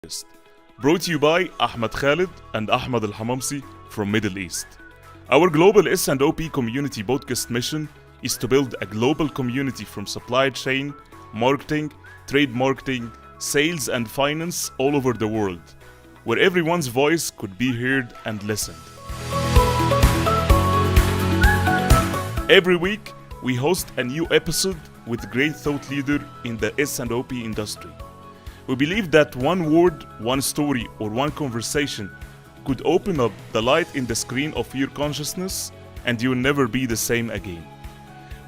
Unbiased, brought to you by Ahmed Khalid and Ahmed Al-Hamamsi from Middle East. Our global S&OP community podcast mission is to build a global community from supply chain, marketing, trade marketing, sales and finance all over the world, where everyone's voice could be heard and listened. Every week, we host a new episode with a great thought leader in the S&OP industry. We believe that one word, one story, or one conversation could open up the light in the screen of your consciousness and you'll never be the same again.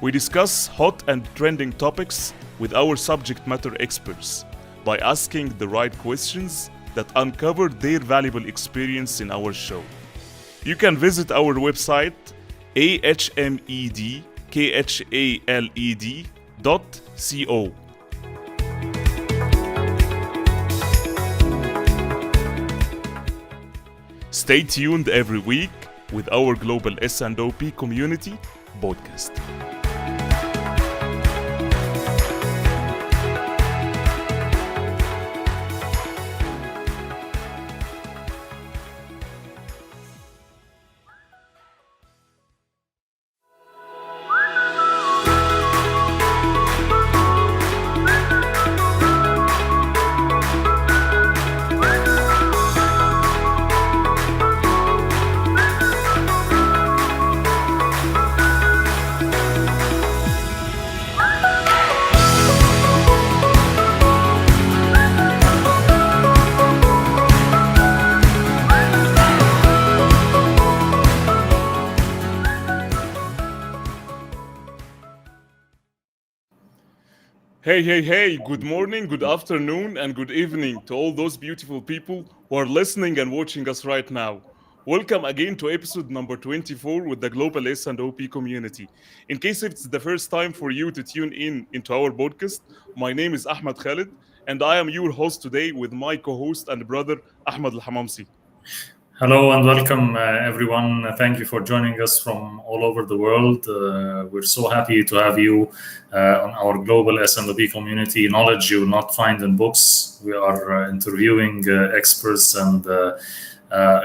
We discuss hot and trending topics with our subject matter experts by asking the right questions that uncover their valuable experience in our show. You can visit our website ahmedkhaled.co. Stay tuned every week with our global S&OP community podcast. Hey, good morning, good afternoon, and good evening to all those beautiful people who are listening and watching us right now. Welcome again to episode number 24 with the Global S&OP community. In case it's the first time for you to tune in into our podcast, my name is Ahmed Khalid, and I am your host today with my co-host and brother, Ahmed Al-Hamamsi. Hello and welcome, everyone. Thank you for joining us from all over the world. We're so happy to have you on our global S&OP community. Knowledge you will not find in books. We are interviewing experts and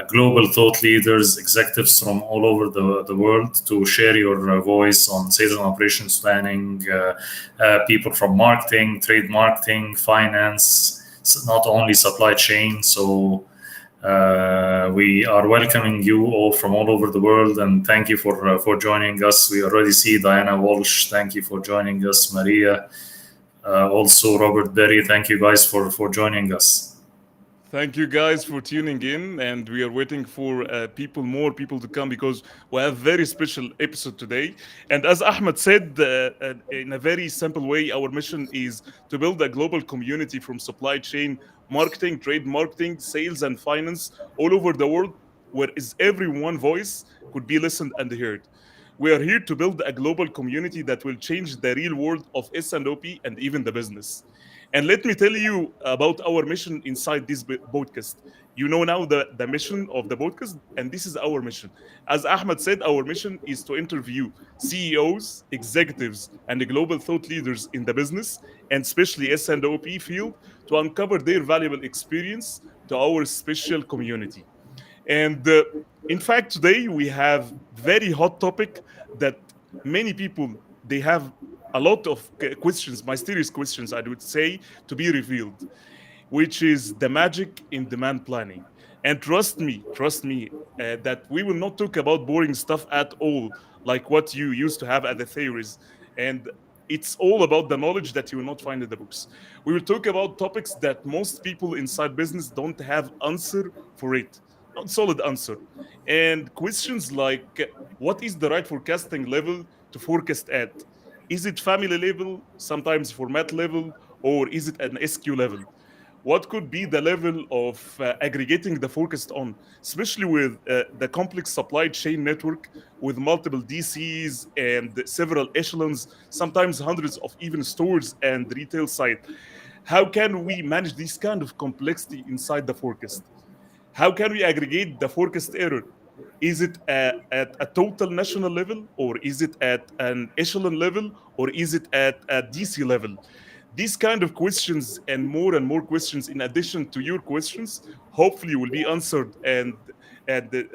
global thought leaders, executives from all over the world to share your voice on sales and operations planning, people from marketing, trade marketing, finance, not only supply chain. So we are welcoming you all from all over the world, and thank you for joining us. We already see Diana Walsh. Thank you for joining us, Maria. Also, Robert Berry. Thank you guys for joining us. Thank you guys for tuning in, and we are waiting for more people to come because we have a very special episode today. And as Ahmed said, in a very simple way, our mission is to build a global community from supply chain, marketing, trade marketing, sales, and finance all over the world, where is every one voice could be listened and heard. We are here to build a global community that will change the real world of S&OP and even the business. And let me tell you about our mission inside this podcast. You know now the mission of the podcast, and this is our mission. As Ahmed said, our mission is to interview CEOs, executives, and the global thought leaders in the business, and especially S&OP field, to uncover their valuable experience to our special community. And in fact, today we have very hot topic that many people, they have a lot of questions, mysterious questions, I would say, to be revealed, which is the magic in demand planning. And trust me, that we will not talk about boring stuff at all, like what you used to have at the theories. And it's all about the knowledge that you will not find in the books. We will talk about topics that most people inside business don't have answer for it, not solid answer. And questions like, what is the right forecasting level to forecast at? Is it family level, sometimes format level, or is it an SQ level? What could be the level of aggregating the forecast on, especially with the complex supply chain network with multiple DCs and several echelons, sometimes hundreds of even stores and retail site? How can we manage this kind of complexity inside the forecast? How can we aggregate the forecast error? Is it at a total national level, or is it at an echelon level, or is it at a DC level? These kind of questions and more questions in addition to your questions, hopefully will be answered and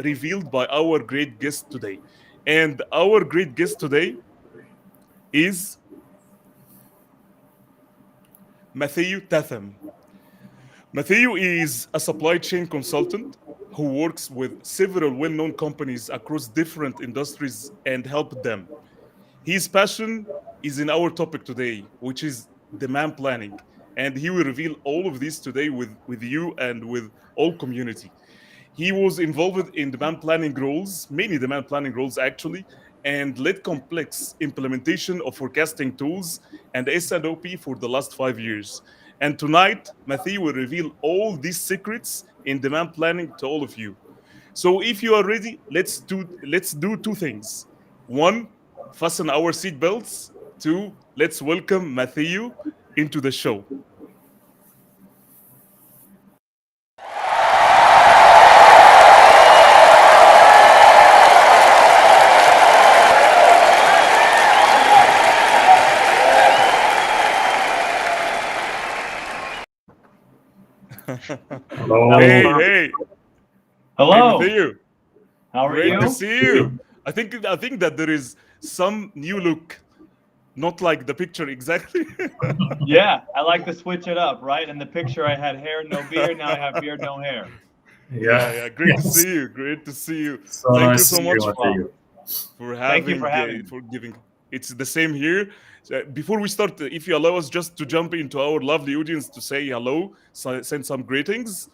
revealed by our great guest today. And our great guest today is Matthew Tatham. Matthew is a supply chain consultant who works with several well-known companies across different industries and help them. His passion is in our topic today, which is demand planning. And he will reveal all of this today with you and with all community. He was involved in demand planning roles, many demand planning roles actually, and led complex implementation of forecasting tools and S&OP for the last 5 years. And tonight, Matthew will reveal all these secrets in demand planning to all of you. So if you are ready, let's do two things. One, fasten our seatbelts. Two, let's welcome Matthew into the show. Hello. Hey, Hello. Matthew. How are Great you? to see you. I think that there is some new look, not like the picture exactly. Yeah, I like to switch it up, right? In the picture, I had hair, no beard. Now I have beard, no hair. Yeah. Great to Yes. see you. Great to see you. So Thank you nice to so see you, much Matthew. for Thank you having for having me. for giving. It's the same here. So, before we start, if you allow us just to jump into our lovely audience to say hello, send some greetings.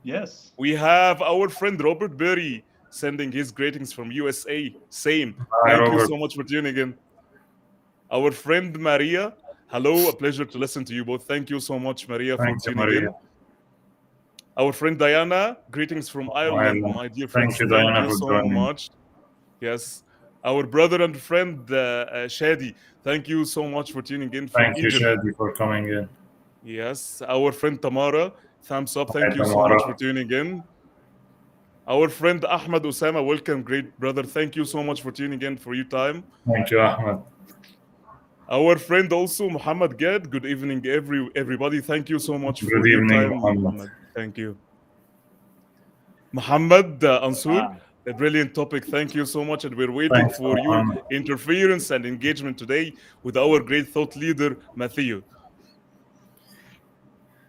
Yes. We have our friend Robert Berry sending his greetings from USA. Same. Hi, Thank you Robert. so much for tuning in. Our friend Maria, hello, a pleasure to listen to you both. Thank you so much, Maria, for Thank you, tuning Maria. in. Our friend Diana, greetings from Ireland, Well, my dear thank friends. you, Thank Diana, you for so joining. much. Yes. Our brother and friend Shadi, thank you so much for tuning in from Thank you, Egypt. Shadi, for coming in. Yes. Our friend Tamara, thumbs up. Hi, Thank you so Tamara. much for tuning in. Our friend Ahmed Osama, welcome, great brother. Thank you so much for tuning in for your time. Thank you, Ahmed. Our friend also Muhammad Gad. Good evening, everybody. Thank you so much Good for your evening, time, Muhammad. Muhammad. Thank you. Muhammad Ansur, Ah, a brilliant topic. Thank you so much. And we're waiting Thanks, for your Muhammad. interference and engagement today with our great thought leader, Matthew.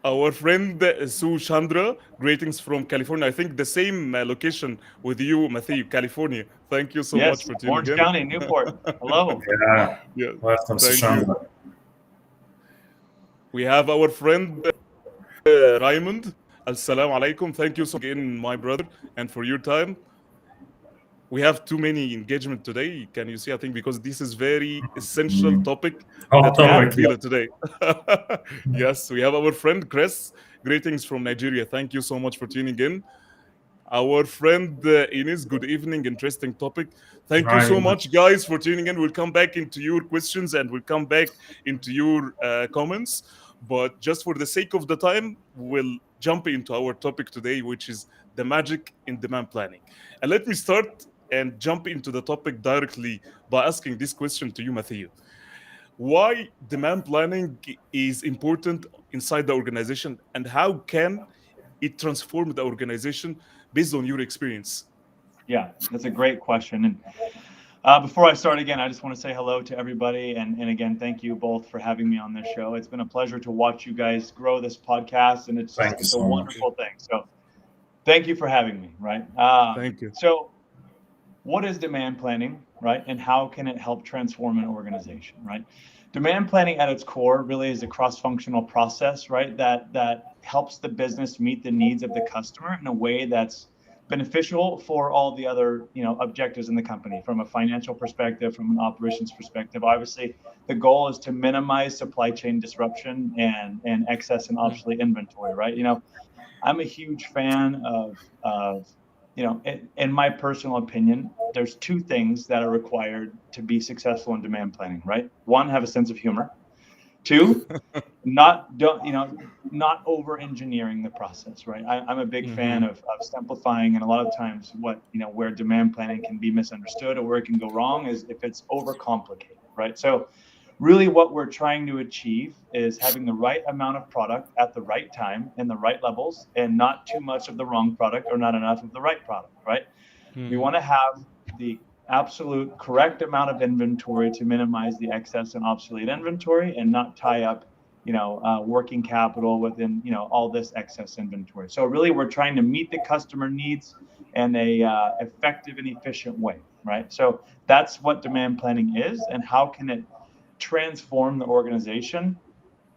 Our friend Sue Chandra, greetings from California. I think the same location with you, Matthew, California. Thank you so much yes. for tuning Orange in. County, Newport. Hello. Yeah, Yeah, welcome, thank you. Sushanda. We have our friend Raymond. Assalamu alaikum. Thank you so much again, my brother, and for your time. We have too many engagement today. Can you see? I think because this is very essential Mm. topic Hot that we will Yeah. topic, reveal yeah. it today. Yes, we have our friend Chris. Greetings from Nigeria. Thank you so much for tuning in. Our friend Ines, good evening. Interesting topic. Thank you Hi, so much, guys, for tuning in. We'll come back into your questions and we'll come back into your comments. But just for the sake of the time, we'll jump into our topic today, which is the magic in demand planning. And let me start and jump into the topic directly by asking this question to you, Matthew. Why demand planning is important inside the organization and how can it transform the organization based on your experience? Yeah, that's a great question. And before I start again, I just want to say hello to everybody. And again, thank you both for having me on this show. It's been a pleasure to watch you guys grow this podcast. And thank you it's a so much. wonderful thing. So thank you for having me, right? Thank you. So what is demand planning, right? And how can it help transform an organization, right? Demand planning at its core really is a cross-functional process, right? That helps the business meet the needs of the customer in a way that's beneficial for all the other, objectives in the company from a financial perspective, from an operations perspective. Obviously, the goal is to minimize supply chain disruption and excess and obsolete inventory, right? I'm a huge fan of in my personal opinion, there's two things that are required to be successful in demand planning, right? One, have a sense of humor. Two, not over engineering the process, right? I'm a big fan Mhm. of simplifying, and a lot of times where demand planning can be misunderstood or where it can go wrong is if it's overcomplicated, right? So really what we're trying to achieve is having the right amount of product at the right time in the right levels, and not too much of the wrong product or not enough of the right product, right? We want to have the absolute correct amount of inventory to minimize the excess and obsolete inventory, and not tie up, working capital within, all this excess inventory. So really, we're trying to meet the customer needs in a effective and efficient way, right? So that's what demand planning is, and how can it transform the organization,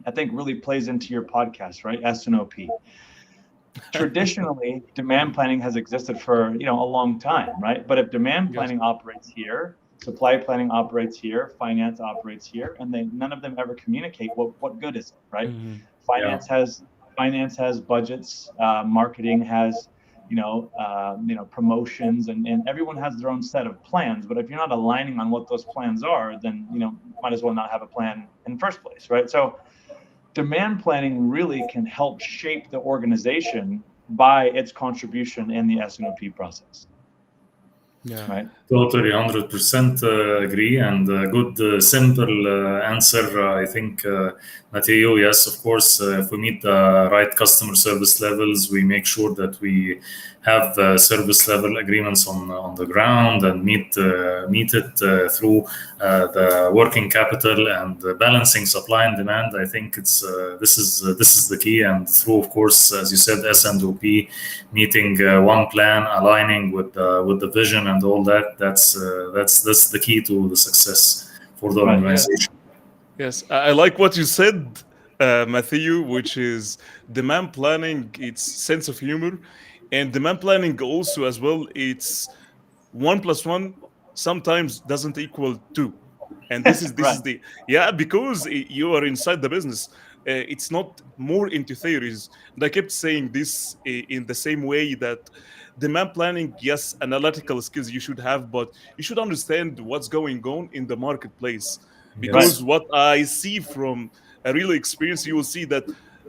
I think really plays into your podcast, right? S&OP. Traditionally, demand planning has existed for, a long time, right? But if demand planning operates here, supply planning operates here, finance operates here, and none of them ever communicate, what good is it, right? Finance has budgets, marketing has, promotions, and everyone has their own set of plans. But if you're not aligning on what those plans are, then, might as well not have a plan in the first place, right? So demand planning really can help shape the organization by its contribution in the S&OP process. Yeah. Right. Totally, 100% agree, and good simple answer. I think, Matteo, yes, of course, if we meet the right customer service levels, we make sure that we have service level agreements on the ground, and meet it through the working capital and balancing supply and demand. I think it's this is the key, and through, of course, as you said, S&OP, meeting one plan, aligning with the vision and all that. That's the key to the success for the organization. Yes, I like what you said, Matthew, which is demand planning, it's sense of humor, and demand planning also as well, it's 1+1 sometimes doesn't equal 2. And this is the because you are inside the business. It's not more into theories. And I kept saying this in the same way that demand planning, yes, analytical skills you should have, but you should understand what's going on in the marketplace. Because what I see from a real experience, you will see that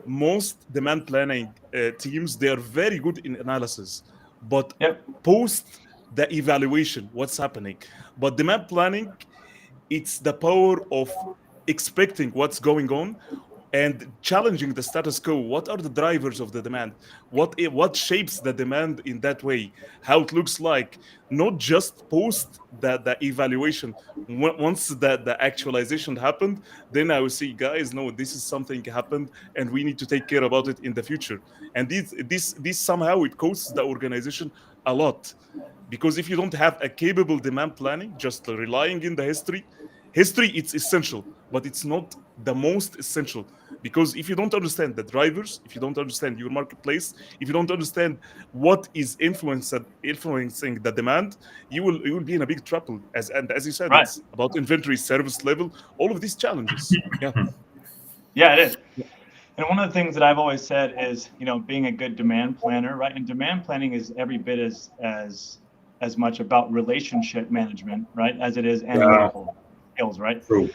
most demand planning teams, they are very good in analysis, but post the evaluation, what's happening. But demand planning, it's the power of expecting what's going on and challenging the status quo. What are the drivers of the demand? What shapes the demand in that way? How it looks like, not just post the evaluation. Once the actualization happened, then I will see, guys, no, this is something happened, and we need to take care about it in the future. And this somehow it costs the organization a lot. Because if you don't have a capable demand planning, just relying in the history it's essential, but it's not the most essential. Because if you don't understand the drivers, if you don't understand your marketplace, if you don't understand what is influencing the demand, you will be in a big trouble. As you said, it's about inventory, service level, all of these challenges. Yeah, it is. And one of the things that I've always said is, being a good demand planner, right? And demand planning is every bit as much about relationship management, right, as it is analytical skills, right? True.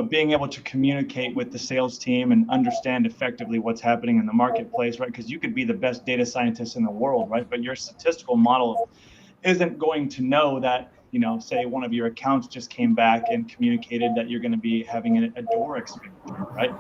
Being able to communicate with the sales team and understand effectively what's happening in the marketplace, right? Because you could be the best data scientist in the world, right? But your statistical model isn't going to know that, say one of your accounts just came back and communicated that you're going to be having a door expansion, right?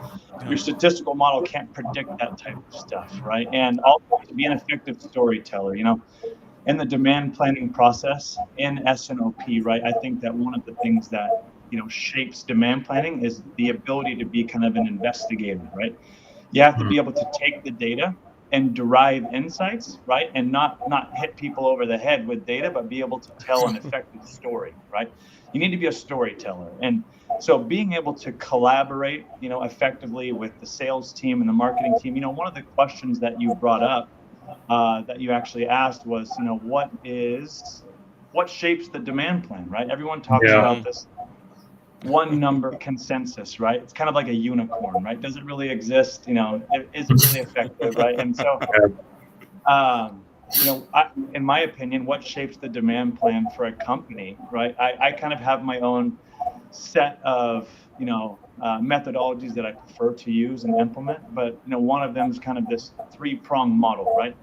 Your statistical model can't predict that type of stuff, right? And also to be an effective storyteller, in the demand planning process in S&OP, right? I think that one of the things that shapes demand planning is the ability to be kind of an investigator, right? You have to be able to take the data and derive insights, right? And not hit people over the head with data, but be able to tell an effective story, right? You need to be a storyteller. And so being able to collaborate, effectively with the sales team and the marketing team, one of the questions that you brought up, that you actually asked was, what shapes the demand plan, right? Everyone talks about this one number consensus, right? It's kind of like a unicorn, right? Does it really exist? Is it really effective, right? And so, in my opinion, what shapes the demand plan for a company, right? I kind of have my own set of, methodologies that I prefer to use and implement, but one of them is kind of this 3-prong model, right?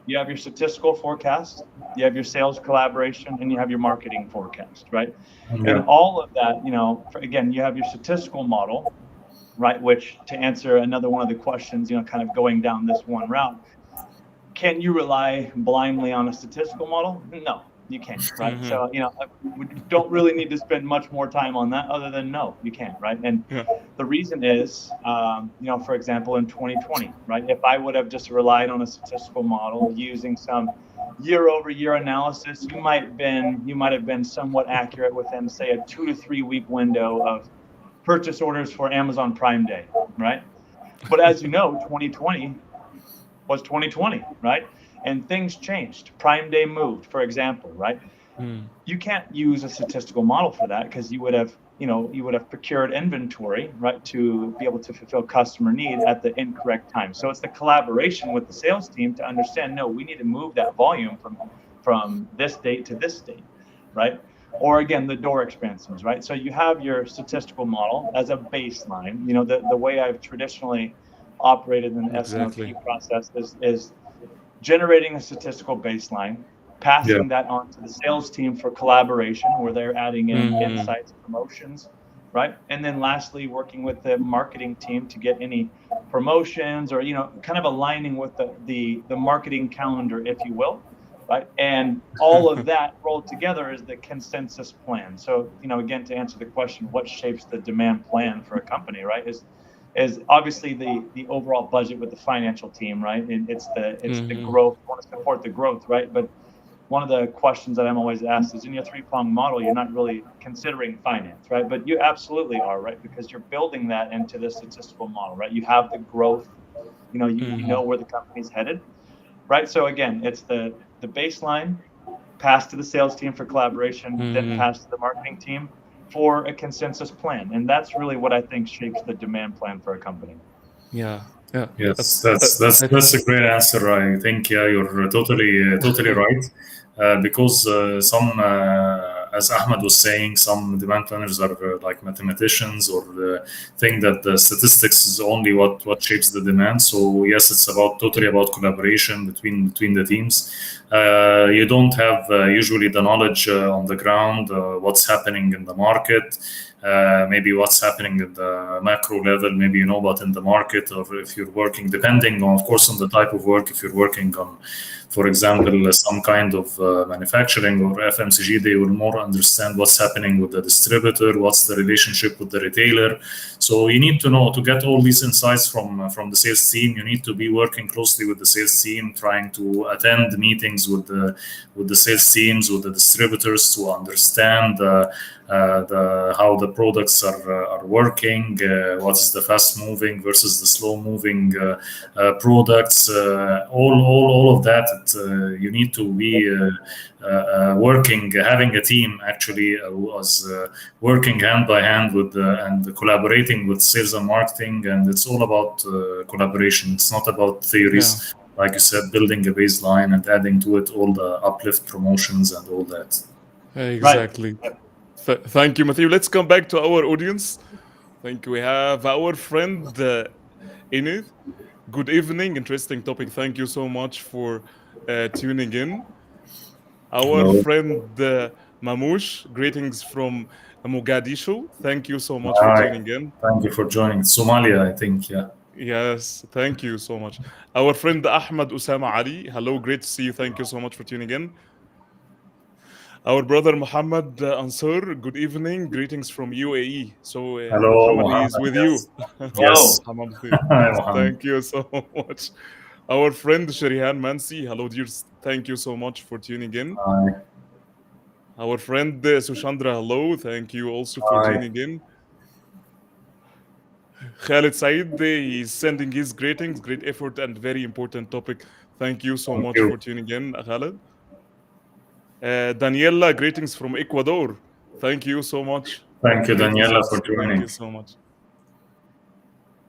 You have your statistical forecast, you have your sales collaboration, and you have your marketing forecast, right? Yeah. And all of that, again, you have your statistical model, right? Which, to answer another one of the questions, kind of going down this one route, can you rely blindly on a statistical model? No, you can't, right? Mhm. So, we don't really need to spend much more time on that other than no, you can't, right? And Yeah. the reason is, for example, in 2020, right? If I would have just relied on a statistical model using some year-over-year analysis, you might have been somewhat accurate within, say, a 2 to 3 week window of purchase orders for Amazon Prime Day, right? But as you know, 2020 was 2020, right? And things changed. Prime Day moved, for example, right? Mm. You can't use a statistical model for that because you would have procured inventory, right, to be able to fulfill customer need at the incorrect time. So it's the collaboration with the sales team to understand, no, we need to move that volume from this date to this date, right? Or again, the door expansions, right? So you have your statistical model as a baseline. The way I've traditionally operated in the Exactly. S&OP process is generating a statistical baseline, passing that on to the sales team for collaboration, where they're adding in insights, promotions, right? And then lastly, working with the marketing team to get any promotions or, kind of aligning with the marketing calendar, if you will, right? And all of that rolled together is the consensus plan. So, again, to answer the question, what shapes the demand plan for a company, right? Is obviously the overall budget with the financial team, right? And it's the growth. You want to support the growth, right? But one of the questions that I'm always asked is, in your three-pronged model, you're not really considering finance, right? But you absolutely are, right? Because you're building that into the statistical model, right? You have the growth, you know where the company's headed, right? So again, it's the baseline, pass to the sales team for collaboration, then pass to the marketing team for a consensus plan. And that's really what I think shapes the demand plan for a company. Yeah. Yeah. Yes, that's a great answer. I think you're totally right. Because as Ahmed was saying, some demand planners are like mathematicians, or think that the statistics is only what shapes the demand. So yes, it's totally about collaboration between the teams. You don't have usually the knowledge on the ground, what's happening in the market. Maybe what's happening at the macro level, maybe but in the market, or if you're working, depending on, of course, on the type of work. If you're working on, for example, some kind of manufacturing or FMCG, they will more understand what's happening with the distributor, what's the relationship with the retailer. So you need to know, to get all these insights from the sales team. You need to be working closely with the sales team, trying to attend meetings with the sales teams, with the distributors, to understand how the products are working, what is the fast moving versus the slow moving products, all of that. You need to be working, having a team actually who was working hand by hand with and collaborating with sales and marketing. And it's all about collaboration. It's not about theories. Like you said, building a baseline and adding to it all the uplift promotions and all that. Exactly. Right. Thank you, Matthew. Let's come back to our audience. Thank you. We have our friend Enid. Good evening. Interesting topic. Thank you so much for tuning in. Our Hello. friend Mamouche. Greetings from Mogadishu. Thank you so much for Hi. tuning in. Thank you for joining. Somalia, I think. Yeah. Yes, thank you so much. Our friend Ahmed Usama Ali. Hello, great to see you. Thank you so much for tuning in. Our brother Muhammad Ansur, good evening. Greetings from UAE. So, Hello, Muhammad is Mohammed. with you. Yes. Hello. Yes. Muhammad, Hi, Mohammed. thank you so much. Our friend Sharihan Mansi. Hello, dears. Thank you so much for tuning in. Hi. Our friend Sushandra. Hello. Thank you also for Hi. tuning in. Khalid Said, he's sending his greetings. Great effort and very important topic. Thank you so Thank much you. for tuning in, Khalid. Daniela, greetings from Ecuador. Thank you so much. Thank you, Great Daniela, for results. Thank joining. you so much.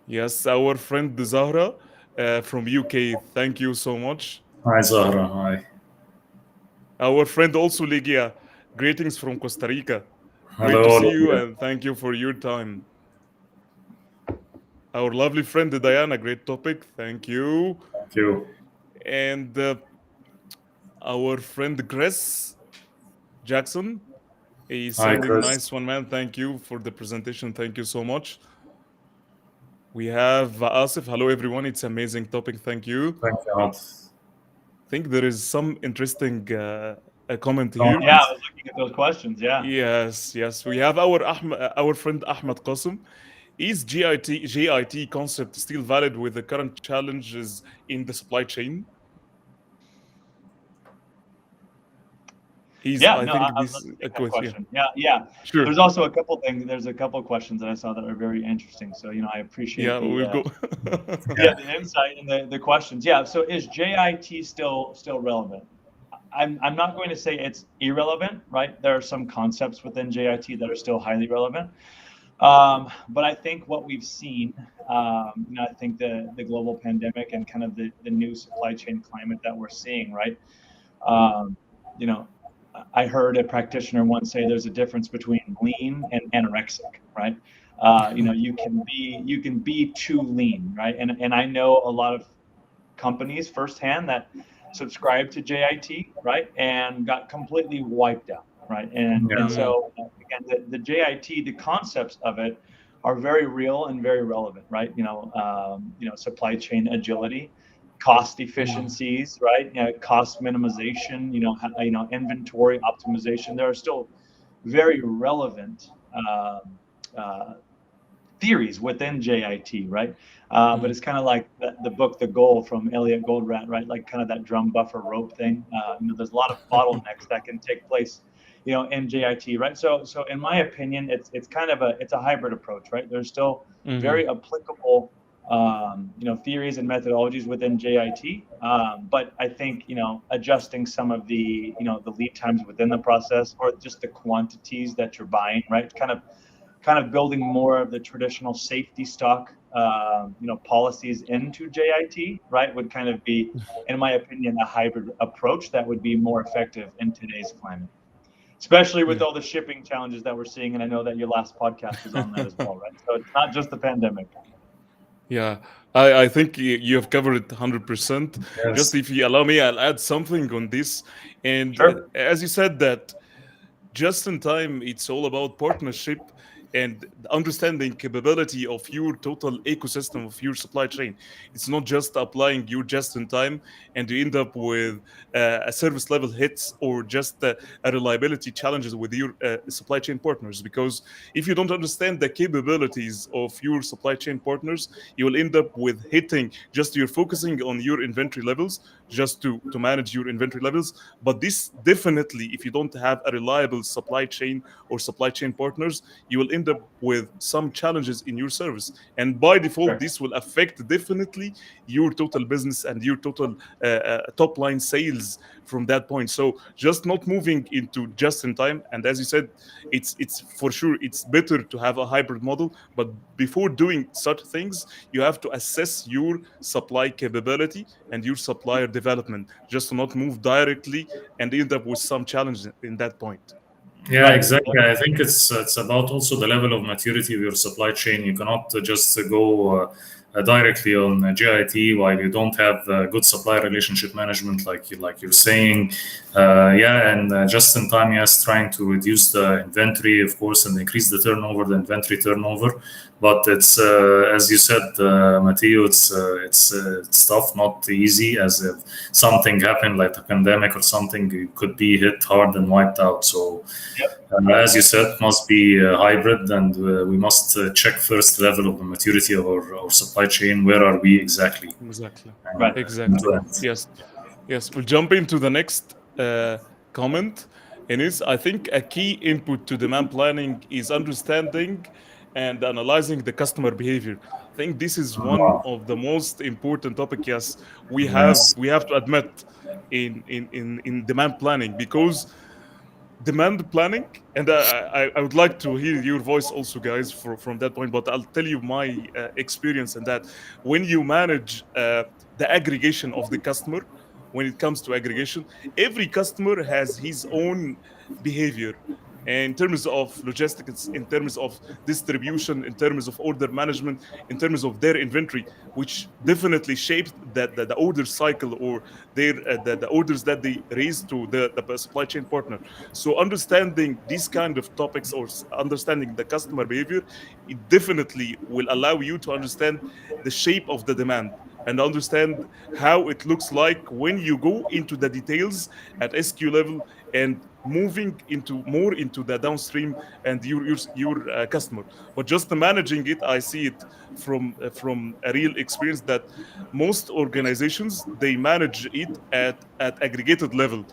Yes, our friend Zahra from UK. Thank you so much. Hi, Zahra. Hi. Our friend also Ligia. Greetings from Costa Rica. Great to Hello, see you Olivia. and thank you for your time. Our lovely friend Diana. Great topic. Thank you. Thank you. And Our friend Chris Jackson is Hi, sending Chris. nice one, man. Thank you for the presentation. Thank you so much. We have Asif. Hello, everyone. It's amazing topic. Thank you. Thank you. I think there is some interesting a comment here. Yeah, Comment. I was looking at those questions. Yeah. Yes, yes. We have our friend Ahmed Qasim. Is GIT concept still valid with the current challenges in the supply chain? He's, Yeah, I no, think let's this a take that question. Yeah, question. Yeah, yeah. sure. There's also a couple things. There's a couple questions that I saw that are very interesting. So, I appreciate Yeah, we'll go. yeah, Yeah. the insight and the questions. Yeah. So, is JIT still relevant? I'm not going to say it's irrelevant, right? There are some concepts within JIT that are still highly relevant. But I think what we've seen, I think the global pandemic and kind of the new supply chain climate that we're seeing, right? Um, you know, I heard a practitioner once say there's a difference between lean and anorexic, right? You can be too lean, right? And I know a lot of companies firsthand that subscribed to JIT, right, and got completely wiped out, right? And Yeah. Mm, so again, the JIT, the concepts of it are very real and very relevant, right? Supply chain agility, cost efficiencies, right? Cost minimization, inventory optimization. There are still very relevant uh, theories within JIT, right? But mm, it's kind of like the book The Goal from Elliot Goldratt, right? Like kind of that drum buffer rope thing. There's a lot of bottlenecks that can take place, in JIT, right? So in my opinion, it's kind of it's a hybrid approach, right? There's still mhm. very applicable theories and methodologies within JIT. But I think, adjusting some of the lead times within the process or just the quantities that you're buying, right? Kind of building more of the traditional safety stock, policies into JIT, right, would kind of be, in my opinion, a hybrid approach that would be more effective in today's climate, especially with Yeah. all the shipping challenges that we're seeing. And I know that your last podcast was on that as well, right? So it's not just the pandemic. Yeah, I think you have covered it 100%. Just Yes. if you allow me, I'll add something on this. And Sure. as you said that just in time, it's all about partnership and the understanding capability of your total ecosystem of your supply chain. It's not just applying your just in time and you end up with a service level hits or just a reliability challenges with your supply chain partners. Because if you don't understand the capabilities of your supply chain partners, you will end up with hitting just you're focusing on your inventory levels just to manage your inventory levels. But this definitely, if you don't have a reliable supply chain or supply chain partners, you will end up with some challenges in your service. And by default, Sure. this will affect definitely your total business and your total top line sales from that point. So just not moving into just in time. And as you said, it's for sure it's better to have a hybrid model. But before doing such things, you have to assess your supply capability and your supplier development, just to not move directly and end up with some challenges in that point. Yeah, Right. exactly. I think it's about also the level of maturity of your supply chain. You cannot just go directly on GIT while you don't have good supply relationship management, like you're saying. Yeah, and just in time, yes, trying to reduce the inventory, of course, and increase the inventory turnover. But it's as you said, Matteo, it's tough, not easy. As if something happened, like a pandemic or something, you could be hit hard and wiped out. So Yep. as you said, must be hybrid, and we must check first the level of the maturity of our supply chain. Where are we exactly? Exactly. And Right. Exactly. to end. Yes. Yes. We'll jump into the next comment. And is I think a key input to demand planning is understanding and analyzing the customer behavior. I think this is one of the most important topic. Yes, Yes. we have to admit in demand planning, because demand planning, and I would like to hear your voice also, guys, from that point. But I'll tell you my experience in that. When you manage the aggregation of the customer, when it comes to aggregation, every customer has his own behavior. in terms of logistics, in terms of distribution, in terms of order management, in terms of their inventory, which definitely shaped the order cycle or the orders that they raise to the supply chain partner. So understanding these kind of topics or understanding the customer behavior, it definitely will allow you to understand the shape of the demand and understand how it looks like when you go into the details at SQ level and moving into more into the downstream and your customer. But just managing it, I see it from a real experience that most organizations they manage it at aggregated level.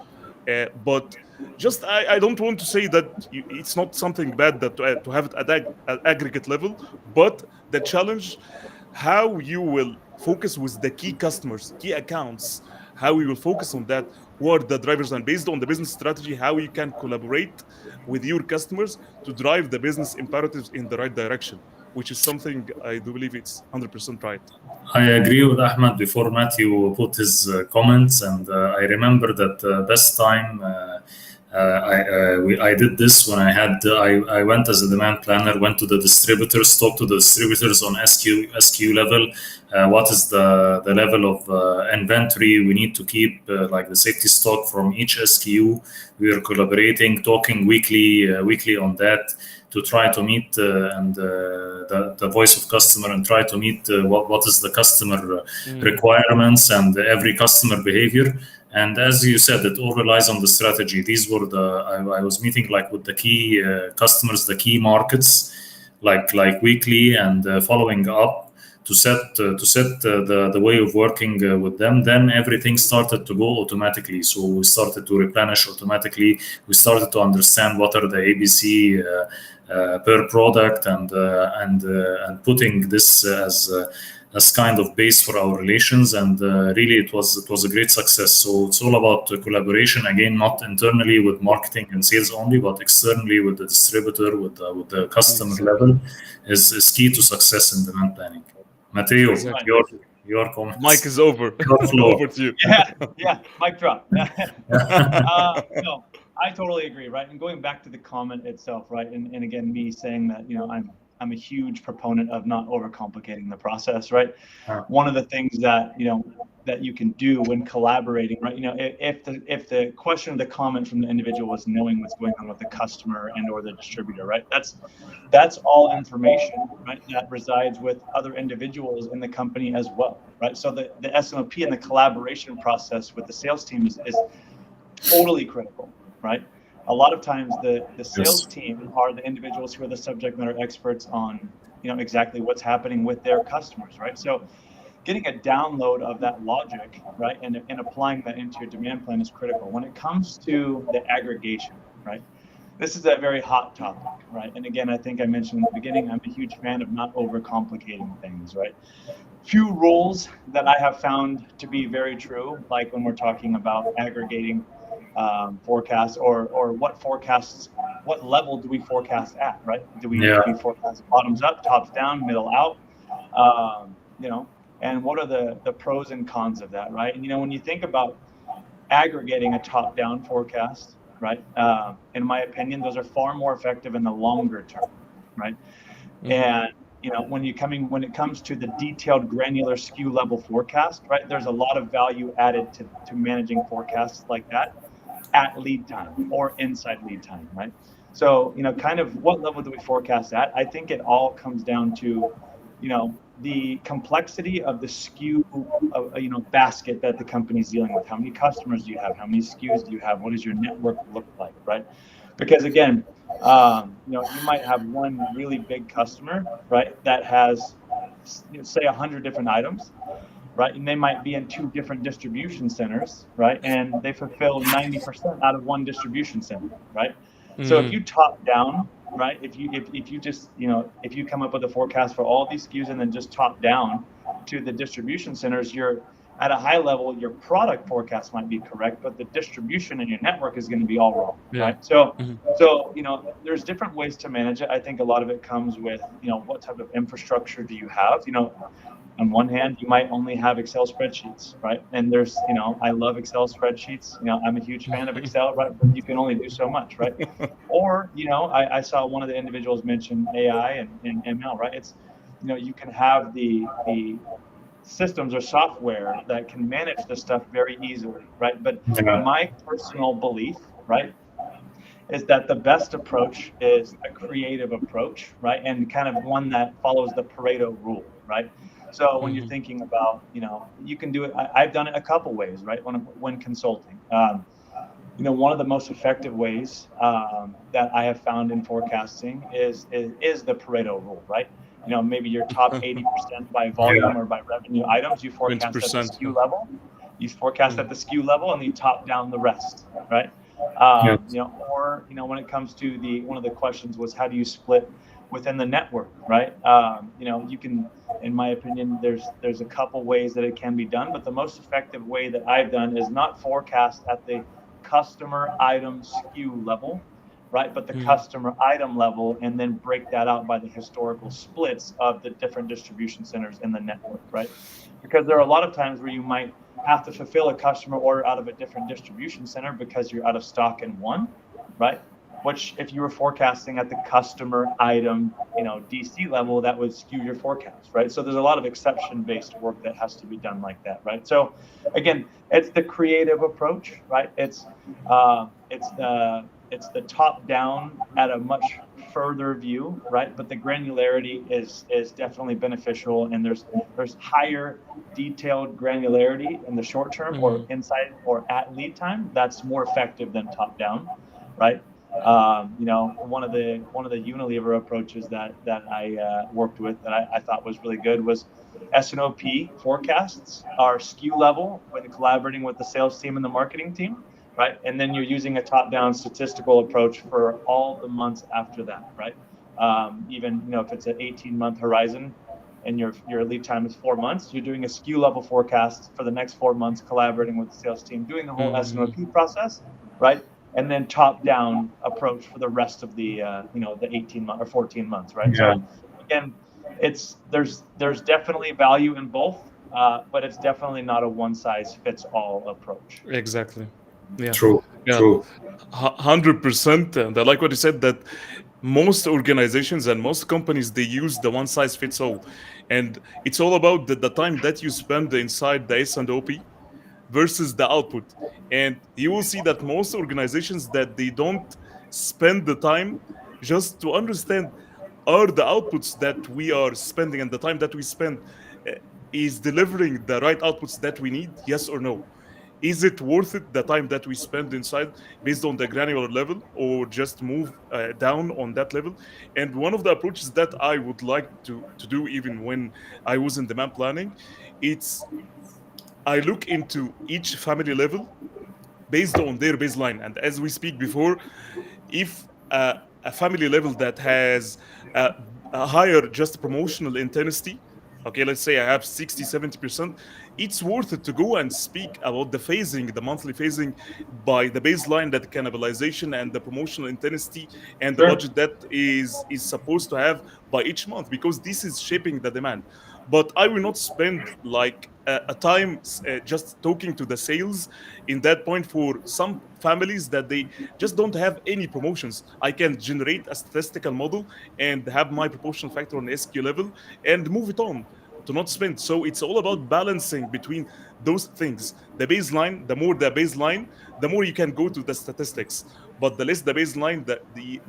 But just I don't want to say that it's not something bad that to have it at aggregate level, but the challenge how you will focus with the key customers, key accounts, how you will focus on that, who are the drivers, and based on the business strategy, how you can collaborate with your customers to drive the business imperatives in the right direction, which is something I do believe it's 100% right. I agree with Ahmed before Matthew put his comments, and I remember that best time I did this when I went as a demand planner, went to the distributors, talked to the distributors on SQ level. What is the level of inventory we need to keep, like the safety stock from each SKU? We are collaborating, talking weekly on that to try to meet the voice of customer and try to meet what is the customer requirements and every customer behavior. And as you said, it all relies on the strategy. These were I was meeting like with the key customers, the key markets, like weekly, and following up to set the way of working with them. Then everything started to go automatically. So we started to replenish automatically. We started to understand what are the ABC per product, and putting this as kind of base for our relations. And really, it was a great success. So it's all about collaboration again, not internally with marketing and sales only, but externally with the distributor, with the customer level, is key to success in demand planning. Matteo, your comments. Mike is over. Over to you. Yeah, mic drop. No, I totally agree, right? And going back to the comment itself, right? And again, me saying that, I'm a huge proponent of not overcomplicating the process, right? One of the things that that you can do when collaborating, right? If the question or the comment from the individual was knowing what's going on with the customer and or the distributor, right? That's all information, right? That resides with other individuals in the company as well, right? So the S&OP and the collaboration process with the sales team is totally critical, right? A lot of times the sales team are the individuals who are the subject matter experts on, exactly what's happening with their customers, right? So getting a download of that logic, right, and applying that into your demand plan is critical. When it comes to the aggregation, right, this is a very hot topic, right? And again, I think I mentioned in the beginning, I'm a huge fan of not overcomplicating things, right? Few rules that I have found to be very true, like when we're talking about aggregating forecasts or what level do we forecast at, right? Do we forecast bottoms up, tops down, middle out, and what are the pros and cons of that, right? And when you think about aggregating a top-down forecast, right, in my opinion, those are far more effective in the longer term, right? And when it comes to the detailed granular SKU level forecast, right, there's a lot of value added to managing forecasts like that at lead time or inside lead time, right? So, kind of what level do we forecast at? I think it all comes down to, the complexity of the SKU, basket that the company's dealing with. How many customers do you have? How many SKUs do you have? What does your network look like, right? Because again, you might have one really big customer, right, that has, say 100 different items, right? And they might be in 2 different distribution centers, right? And they fulfill 90% out of one distribution center, right? So if you top down, right? If you just, if you come up with a forecast for all these SKUs and then just top down to the distribution centers, you're at a high level, your product forecast might be correct, but the distribution in your network is going to be all wrong, right? So, there's different ways to manage it. I think a lot of it comes with, what type of infrastructure do you have? On one hand, you might only have Excel spreadsheets, right? And there's, I love Excel spreadsheets. I'm a huge fan of Excel, right? But you can only do so much, right? Or, I saw one of the individuals mention AI and ML, right? It's, you can have the systems or software that can manage this stuff very easily, right? But Yeah. my personal belief, right, is that the best approach is a creative approach, right? And kind of one that follows the Pareto Rule, right? So when you're thinking about, you can do it. I've done it a couple ways, right? When consulting, one of the most effective ways that I have found in forecasting is the Pareto Rule, right? Maybe your top 80% by volume or by revenue items, you forecast at the 20%. SKU level. You forecast at the SKU level, and you top down the rest, right? Yes. Or when it comes to one of the questions was, how do you split within the network, right? You can, in my opinion, there's a couple ways that it can be done, but the most effective way that I've done is not forecast at the customer item SKU level, right? But the customer item level, and then break that out by the historical splits of the different distribution centers in the network, right? Because there are a lot of times where you might have to fulfill a customer order out of a different distribution center because you're out of stock in one, right? Which, if you were forecasting at the customer item, DC level, that would skew your forecast, right? So there's a lot of exception-based work that has to be done like that, right? So again, it's the creative approach, right? It's the top down at a much further view, right? But the granularity is definitely beneficial, and there's higher detailed granularity in the short term or inside or at lead time. That's more effective than top down, right? One of the Unilever approaches that I worked with that I thought was really good was S&OP forecasts are SKU level when collaborating with the sales team and the marketing team, right? And then you're using a top-down statistical approach for all the months after that, right? Even if it's an 18-month horizon and your lead time is 4 months, you're doing a SKU level forecast for the next 4 months, collaborating with the sales team, doing the whole S&OP process, right? And then top-down approach for the rest of the the 18 months or 14 months, right? Yeah. So again, there's definitely value in both, but it's definitely not a one-size-fits-all approach. Exactly. Yeah. True. Yeah. True. 100%. And I like what you said, that most organizations and most companies, they use the one size fits all. And it's all about the time that you spend inside the S&OP versus the output. And you will see that most organizations, that they don't spend the time just to understand, are the outputs that we are spending and the time that we spend uh, is delivering the right outputs that we need, yes or no? Is it worth it, the time that we spend inside, based on the granular level, or just move down on that level? And one of the approaches that I would like to do, even when I was in demand planning, it's I look into each family level based on their baseline. And as we speak before, if a family level that has a, a higher just promotional intensity, okay, let's say I have 60, 70%, it's worth it to go and speak about the phasing, the monthly phasing, by the baseline, that cannibalization and the promotional intensity and the Sure. budget that is supposed to have by each month, because this is shaping the demand. But I will not spend like a time just talking to the sales in that point. For some families that they just don't have any promotions, I can generate a statistical model and have my proportional factor on SQ level and move it on to not spend. So it's all about balancing between those things. The baseline, the more the baseline, the more you can go to the statistics. But the less the baseline,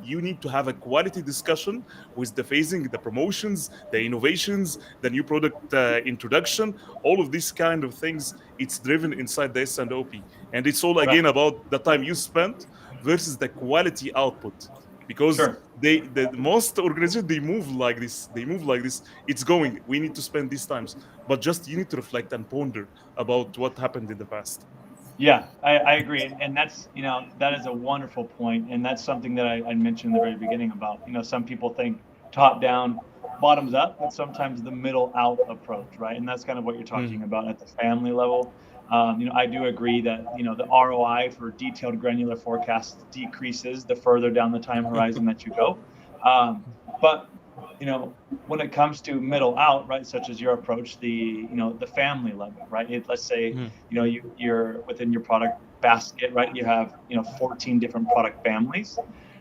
you need to have a quality discussion with the phasing, the promotions, the innovations, the new product introduction, all of these kind of things. It's driven inside the S&OP, and it's all Right. again about the time you spent versus the quality output. Because Sure. the most organizations, they move like this. It's going, we need to spend these times, but just you need to reflect and ponder about what happened in the past. Yeah, I agree. And that's, that is a wonderful point. And that's something that I mentioned in the very beginning about, some people think top down, bottoms up, but sometimes the middle out approach, right? And that's kind of what you're talking about at the family level. I do agree that, the ROI for detailed granular forecasts decreases the further down the time horizon that you go. But when it comes to middle out, right, such as your approach, the family level, right? Let's say, you're within your product basket, right? You have 14 different product families,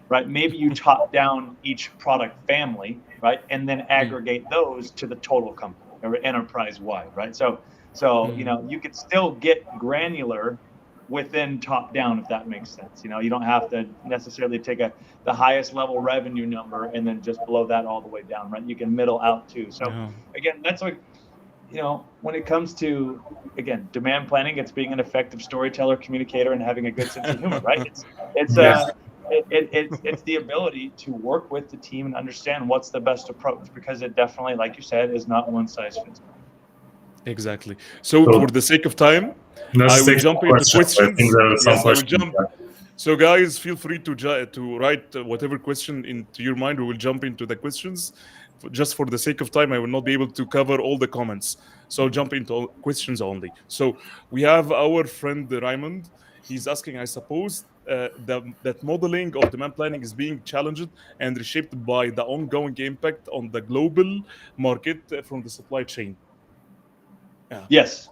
right? Maybe you top down each product family, right, and then aggregate those to the total company or enterprise wide, right? So you could still get granular within top down, if that makes sense. You don't have to necessarily take the highest level revenue number and then just blow that all the way down, right? You can middle out too. So again, that's like, when it comes to, again, demand planning, it's being an effective storyteller, communicator, and having a good sense of humor, right? It's the ability to work with the team and understand what's the best approach, because it definitely, like you said, is not one size fits all. Exactly. So for the sake of time, I will jump into questions. Yes, I will jump. So guys, feel free to write whatever question into your mind. We will jump into the questions. Just for the sake of time, I will not be able to cover all the comments. So I'll jump into questions only. So we have our friend Raymond. He's asking, I suppose, that modeling of demand planning is being challenged and reshaped by the ongoing impact on the global market from the supply chain. Yeah. Yes.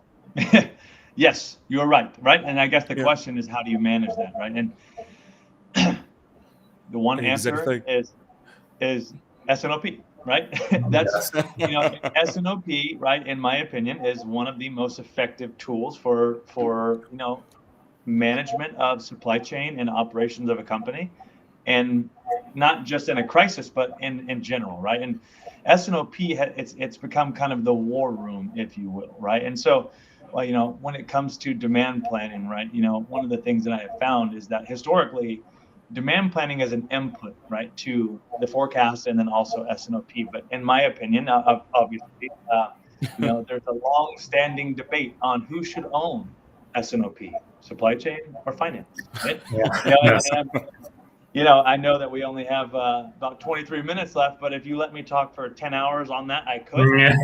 Yes, you're right. And I guess the question is, how do you manage that, right? And the one answer is S&OP, right? That's S&OP, right, in my opinion, is one of the most effective tools for management of supply chain and operations of a company, and not just in a crisis, but in general, right? And S&OP, it's become kind of the war room, if you will, right? And so, when it comes to demand planning, right, one of the things that I have found is that historically, demand planning is an input, right, to the forecast and then also S&OP. But in my opinion, obviously, there's a long-standing debate on who should own S&OP, supply chain or finance, right? I know that we only have about 23 minutes left, but if you let me talk for 10 hours on that, I could.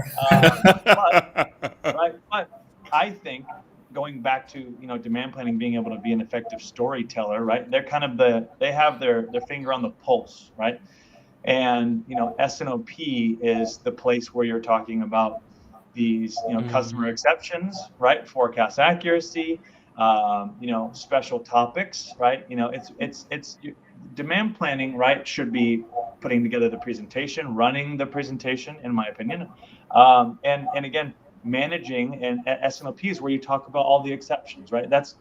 But I think, going back to demand planning being able to be an effective storyteller, right? They're kind of they have their finger on the pulse, right? And S&OP is the place where you're talking about these customer exceptions, right? Forecast accuracy, special topics, right? It's demand planning, right, should be putting together the presentation, running the presentation, in my opinion, and again, managing. And S&OP is where you talk about all the exceptions, right? That's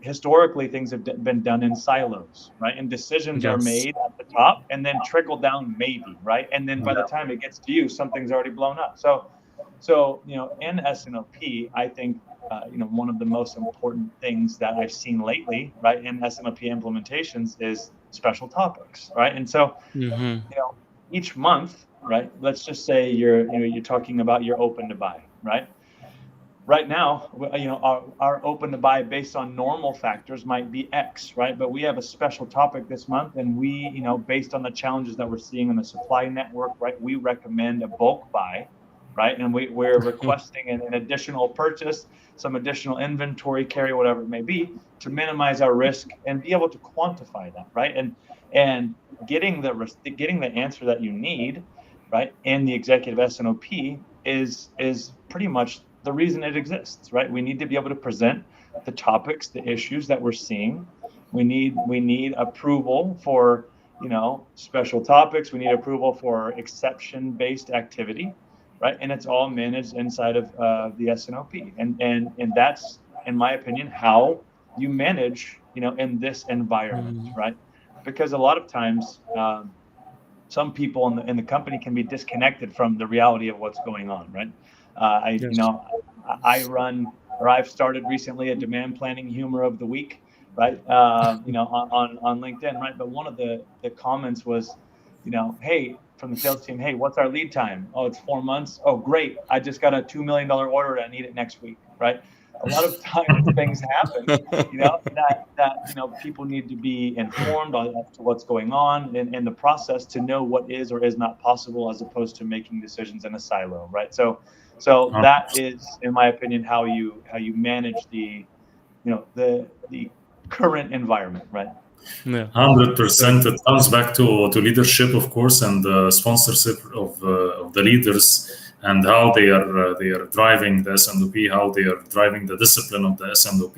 historically things have been done in silos, right? And decisions are made at the top and then trickle down, maybe, right? And then by the time it gets to you, something's already blown up. So in S&OP, I think one of the most important things that I've seen lately, right, in S&OP implementations is special topics, right? And so each month, right, let's just say you're talking about your open to buy, right? Right now, our open to buy based on normal factors might be X, right? But we have a special topic this month, and we, based on the challenges that we're seeing in the supply network, right, we recommend a bulk buy, right? And we're requesting an additional purchase, some additional inventory carry, whatever it may be, to minimize our risk and be able to quantify that, right? And getting the answer that you need, right, in the executive S&OP is pretty much the reason it exists, right? We need to be able to present the topics, the issues that we're seeing. We need approval for, special topics. We need approval for exception-based activity, right? And it's all managed inside of the S&OP. And that's, in my opinion, how you manage, in this environment, right? Because a lot of times, some people in the company can be disconnected from the reality of what's going on, right? I've started recently a demand planning humor of the week, right? On LinkedIn, right? But one of the comments was, hey, from the sales team, hey, what's our lead time? Oh, it's 4 months. Oh, great. I just got a $2 million order. I need it next week, right? A lot of times things happen, that people need to be informed as to what's going on in the process to know what is or is not possible, as opposed to making decisions in a silo, right? So that is, in my opinion, how you manage the current environment, right? Yeah. 100%. It comes back to leadership, of course, and the sponsorship of the leaders, and how they are driving the S&OP, how they are driving the discipline of the S&OP.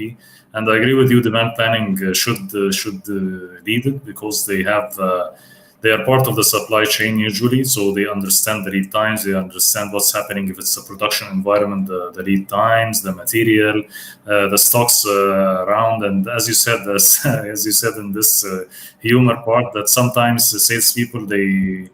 And I agree with you. Demand planning should lead it, because they are part of the supply chain usually, so they understand the lead times, they understand what's happening if it's a production environment, the lead times, the material, the stocks around. And as you said, as you said in this humor part, that sometimes the salespeople they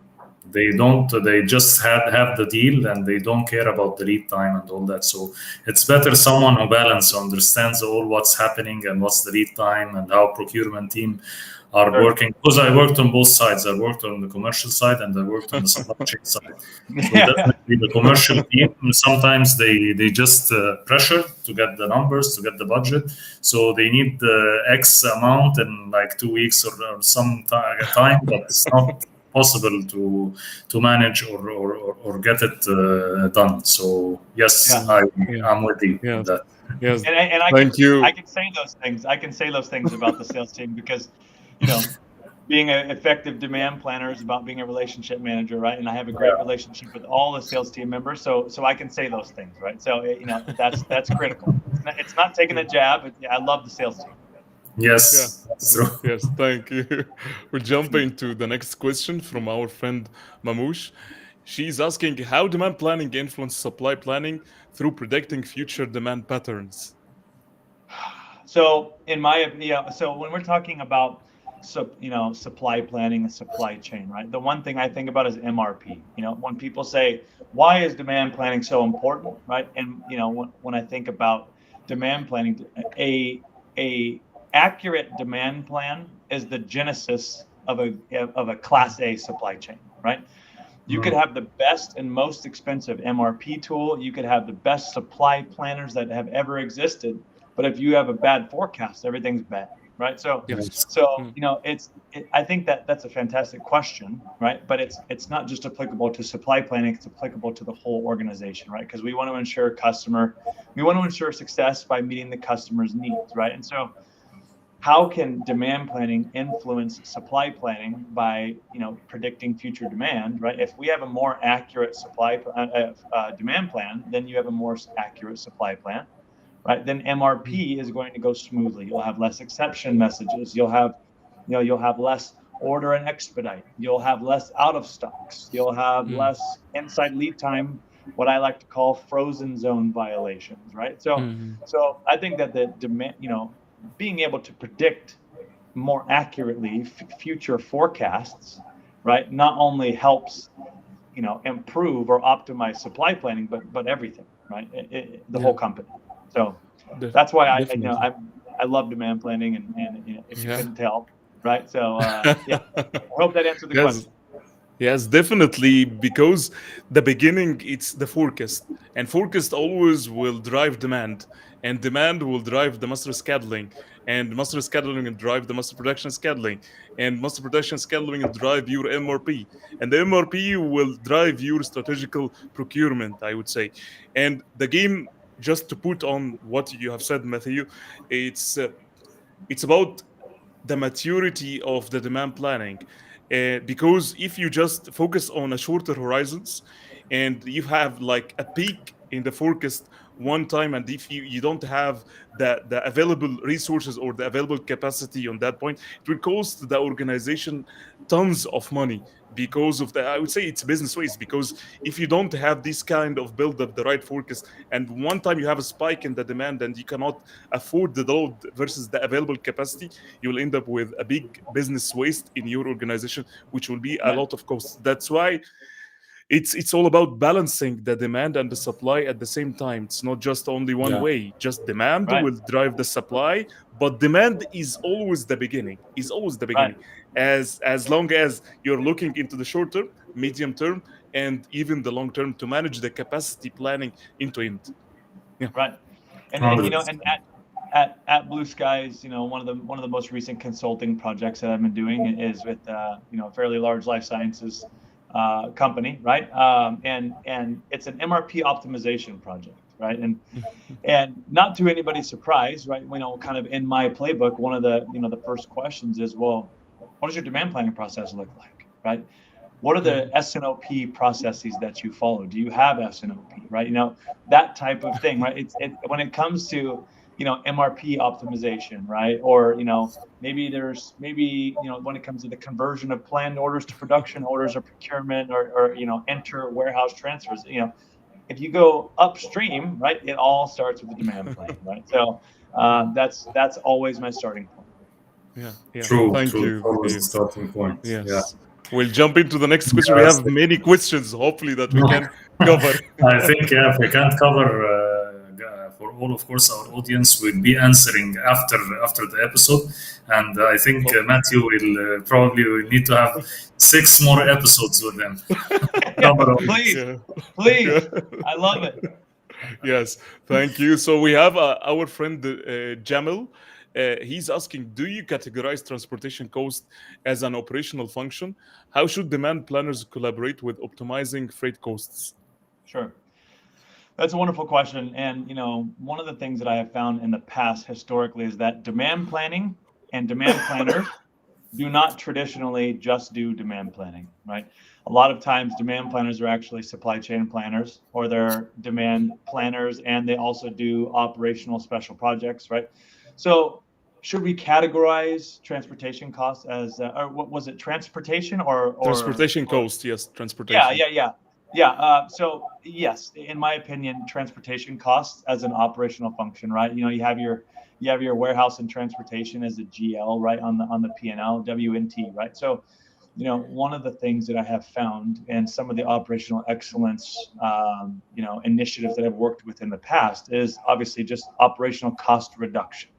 just have the deal, and they don't care about the lead time and all that. So it's better someone who understands all what's happening and what's the lead time, and how procurement team are working, because I worked on both sides. I worked on the commercial side, and I worked on the supply chain side. So definitely the commercial team, sometimes they just pressure to get the numbers, to get the budget. So they need the X amount in like 2 weeks or some time, but it's not possible to manage or get it done. So yes, I'm with you on that. Yes. And Thank you. I can say those things. I can say those things about the sales team, because, you know, being an effective demand planner is about being a relationship manager, right? And I have a great relationship with all the sales team members, so I can say those things, right? So you know, that's critical. It's not taking a jab. I love the sales team. Yes. Yeah. Yes, thank you. We'll jump into the next question from our friend Mamouche. She's asking how demand planning influences supply planning through predicting future demand patterns. So so when we're talking about supply planning and supply chain, right? The one thing I think about is MRP. You know, when people say, why is demand planning so important, right? And you know, when I think about demand planning, a accurate demand plan is the genesis of a class A supply chain, right? You could have the best and most expensive MRP tool. You could have the best supply planners that have ever existed. But if you have a bad forecast, everything's bad, right? So, you know, I think that's a fantastic question, right? But it's not just applicable to supply planning; it's applicable to the whole organization, right? Because we want to ensure success by meeting the customer's needs, right? And so, how can demand planning influence supply planning by, you know, predicting future demand, right? If we have a more accurate demand plan, then you have a more accurate supply plan, right? Then MRP is going to go smoothly. You'll have less exception messages. You'll have less order and expedite. You'll have less out of stocks. You'll have less inside lead time, what I like to call frozen zone violations, right? So I think that the demand, you know, being able to predict more accurately future forecasts, right, not only helps, you know, improve or optimize supply planning, but everything, right? The whole company. So that's why I love demand planning, and you know, if you couldn't tell, right? So I hope that answered the question. Yes, definitely, because the beginning, it's the forecast, and forecast always will drive demand, and demand will drive the master scheduling, and master scheduling will drive the master production scheduling, and master production scheduling will drive your MRP, and the MRP will drive your strategical procurement, I would say. And the game, just to put on what you have said, Matthew, it's about the maturity of the demand planning. Because if you just focus on a shorter horizons, and you have like a peak in the forecast one time, and if you don't have the available resources or the available capacity on that point, it will cost the organization tons of money, because of the, I would say, it's business ways. Because if you don't have this kind of build up the right forecast, and one time you have a spike in the demand and you cannot afford the load versus the available capacity, you will end up with a big business waste in your organization, which will be a lot of costs. That's why it's all about balancing the demand and the supply at the same time. It's not just only one way. Just demand will drive the supply, but demand is always the beginning. As long as you're looking into the short term, medium term, and even the long term, to manage the capacity planning end to end. Right. And you know, and at Blue Skies, you know, one of the most recent consulting projects that I've been doing is with you know, a fairly large life sciences company, right? And it's an MRP optimization project, right? And not to anybody's surprise, right? Kind of in my playbook, one of the first questions is, well, what does your demand planning process look like, right? What are the S&OP processes that you follow? Do you have S&OP, right? That type of thing, right? When it comes to, MRP optimization, right? Or, maybe when it comes to the conversion of planned orders to production orders or procurement or enter warehouse transfers, if you go upstream, right, it all starts with the demand plan, right? So that's always my starting point. Yeah. True, Thank true. you. Always the starting point. Yeah. Yes. We'll jump into the next question. We Yes. have many questions, hopefully, that we can cover. I think, yeah, if we can't cover for all, of course, our audience will be answering after the episode, and I think Matthew will probably will need to have 6 more episodes with them. Please, I love it. Yes, thank you. So we have our friend Jamil. He's asking, do you categorize transportation cost as an operational function? How should demand planners collaborate with optimizing freight costs? Sure. That's a wonderful question. And, one of the things that I have found in the past historically is that demand planning and demand planners do not traditionally just do demand planning, right? A lot of times demand planners are actually supply chain planners, or they're demand planners and they also do operational special projects, right? So should we categorize transportation costs as, or what was it, transportation or transportation cost? Yes, transportation. Yeah. So yes, in my opinion, transportation costs as an operational function, right? You have your warehouse and transportation as a GL, right, on the P&L, WNT, right? So, one of the things that I have found and some of the operational excellence, initiatives that I've worked with in the past is obviously just operational cost reduction.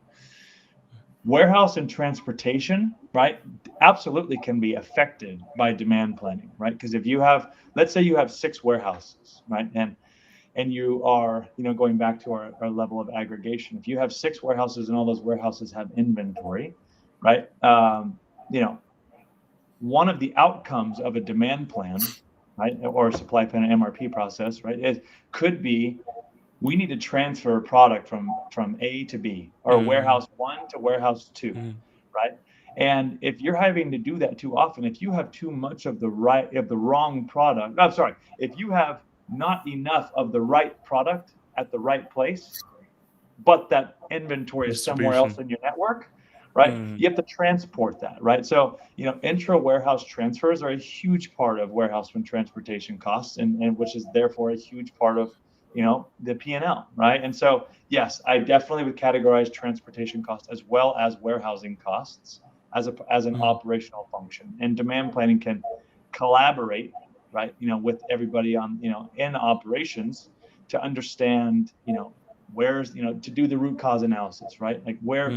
Warehouse and transportation, right, absolutely can be affected by demand planning, right? Because if you have, let's say you have 6 warehouses, right, and you are, going back to our level of aggregation, if you have 6 warehouses and all those warehouses have inventory, right, one of the outcomes of a demand plan, right, or a supply plan MRP process, right, it could be we need to transfer product from A to B, or warehouse 1 to warehouse 2, right? And if you're having to do that too often, if you have too much of the wrong product, I'm sorry, if you have not enough of the right product at the right place, but that inventory is somewhere else in your network, right? You have to transport that, right? So, intra-warehouse transfers are a huge part of warehouse and transportation costs, and which is therefore a huge part of the P&L, right? And so, yes, I definitely would categorize transportation costs as well as warehousing costs as an operational function. And demand planning can collaborate, right, with everybody on, in operations to understand, where's, to do the root cause analysis, right? Like where,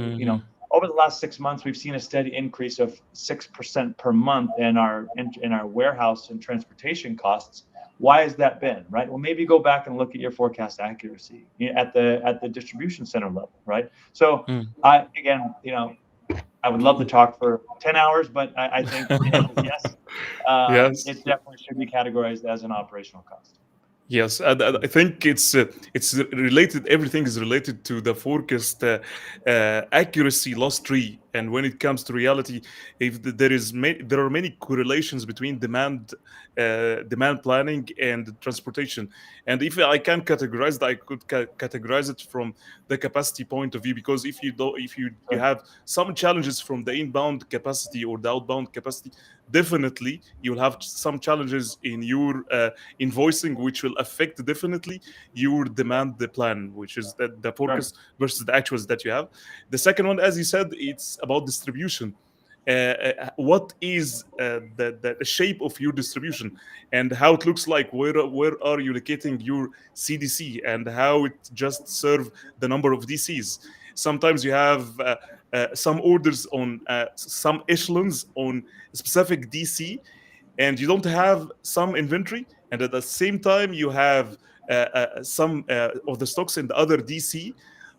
over the last 6 months, we've seen a steady increase of 6% per month in our warehouse and transportation costs. Why has that been, right? Well, maybe go back and look at your forecast accuracy at the distribution center level, right? So I would love to talk for 10 hours, but I think yes, it definitely should be categorized as an operational cost. Yes, and I think it's related. Everything is related to the forecast accuracy loss tree. And when it comes to reality, if there are many correlations between demand planning and transportation. And if I can categorize that, I could categorize it from the capacity point of view. Because if you have some challenges from the inbound capacity or the outbound capacity, definitely you'll have some challenges in your invoicing, which will affect definitely your demand plan, which is the forecast versus the actuals that you have. The second one, as you said, it's about distribution. What is the shape of your distribution and how it looks like? Where are you locating your CDC and how it just serve the number of DCs? Sometimes you have some orders on some echelons on specific DC, and you don't have some inventory, and at the same time you have some of the stocks in the other DC.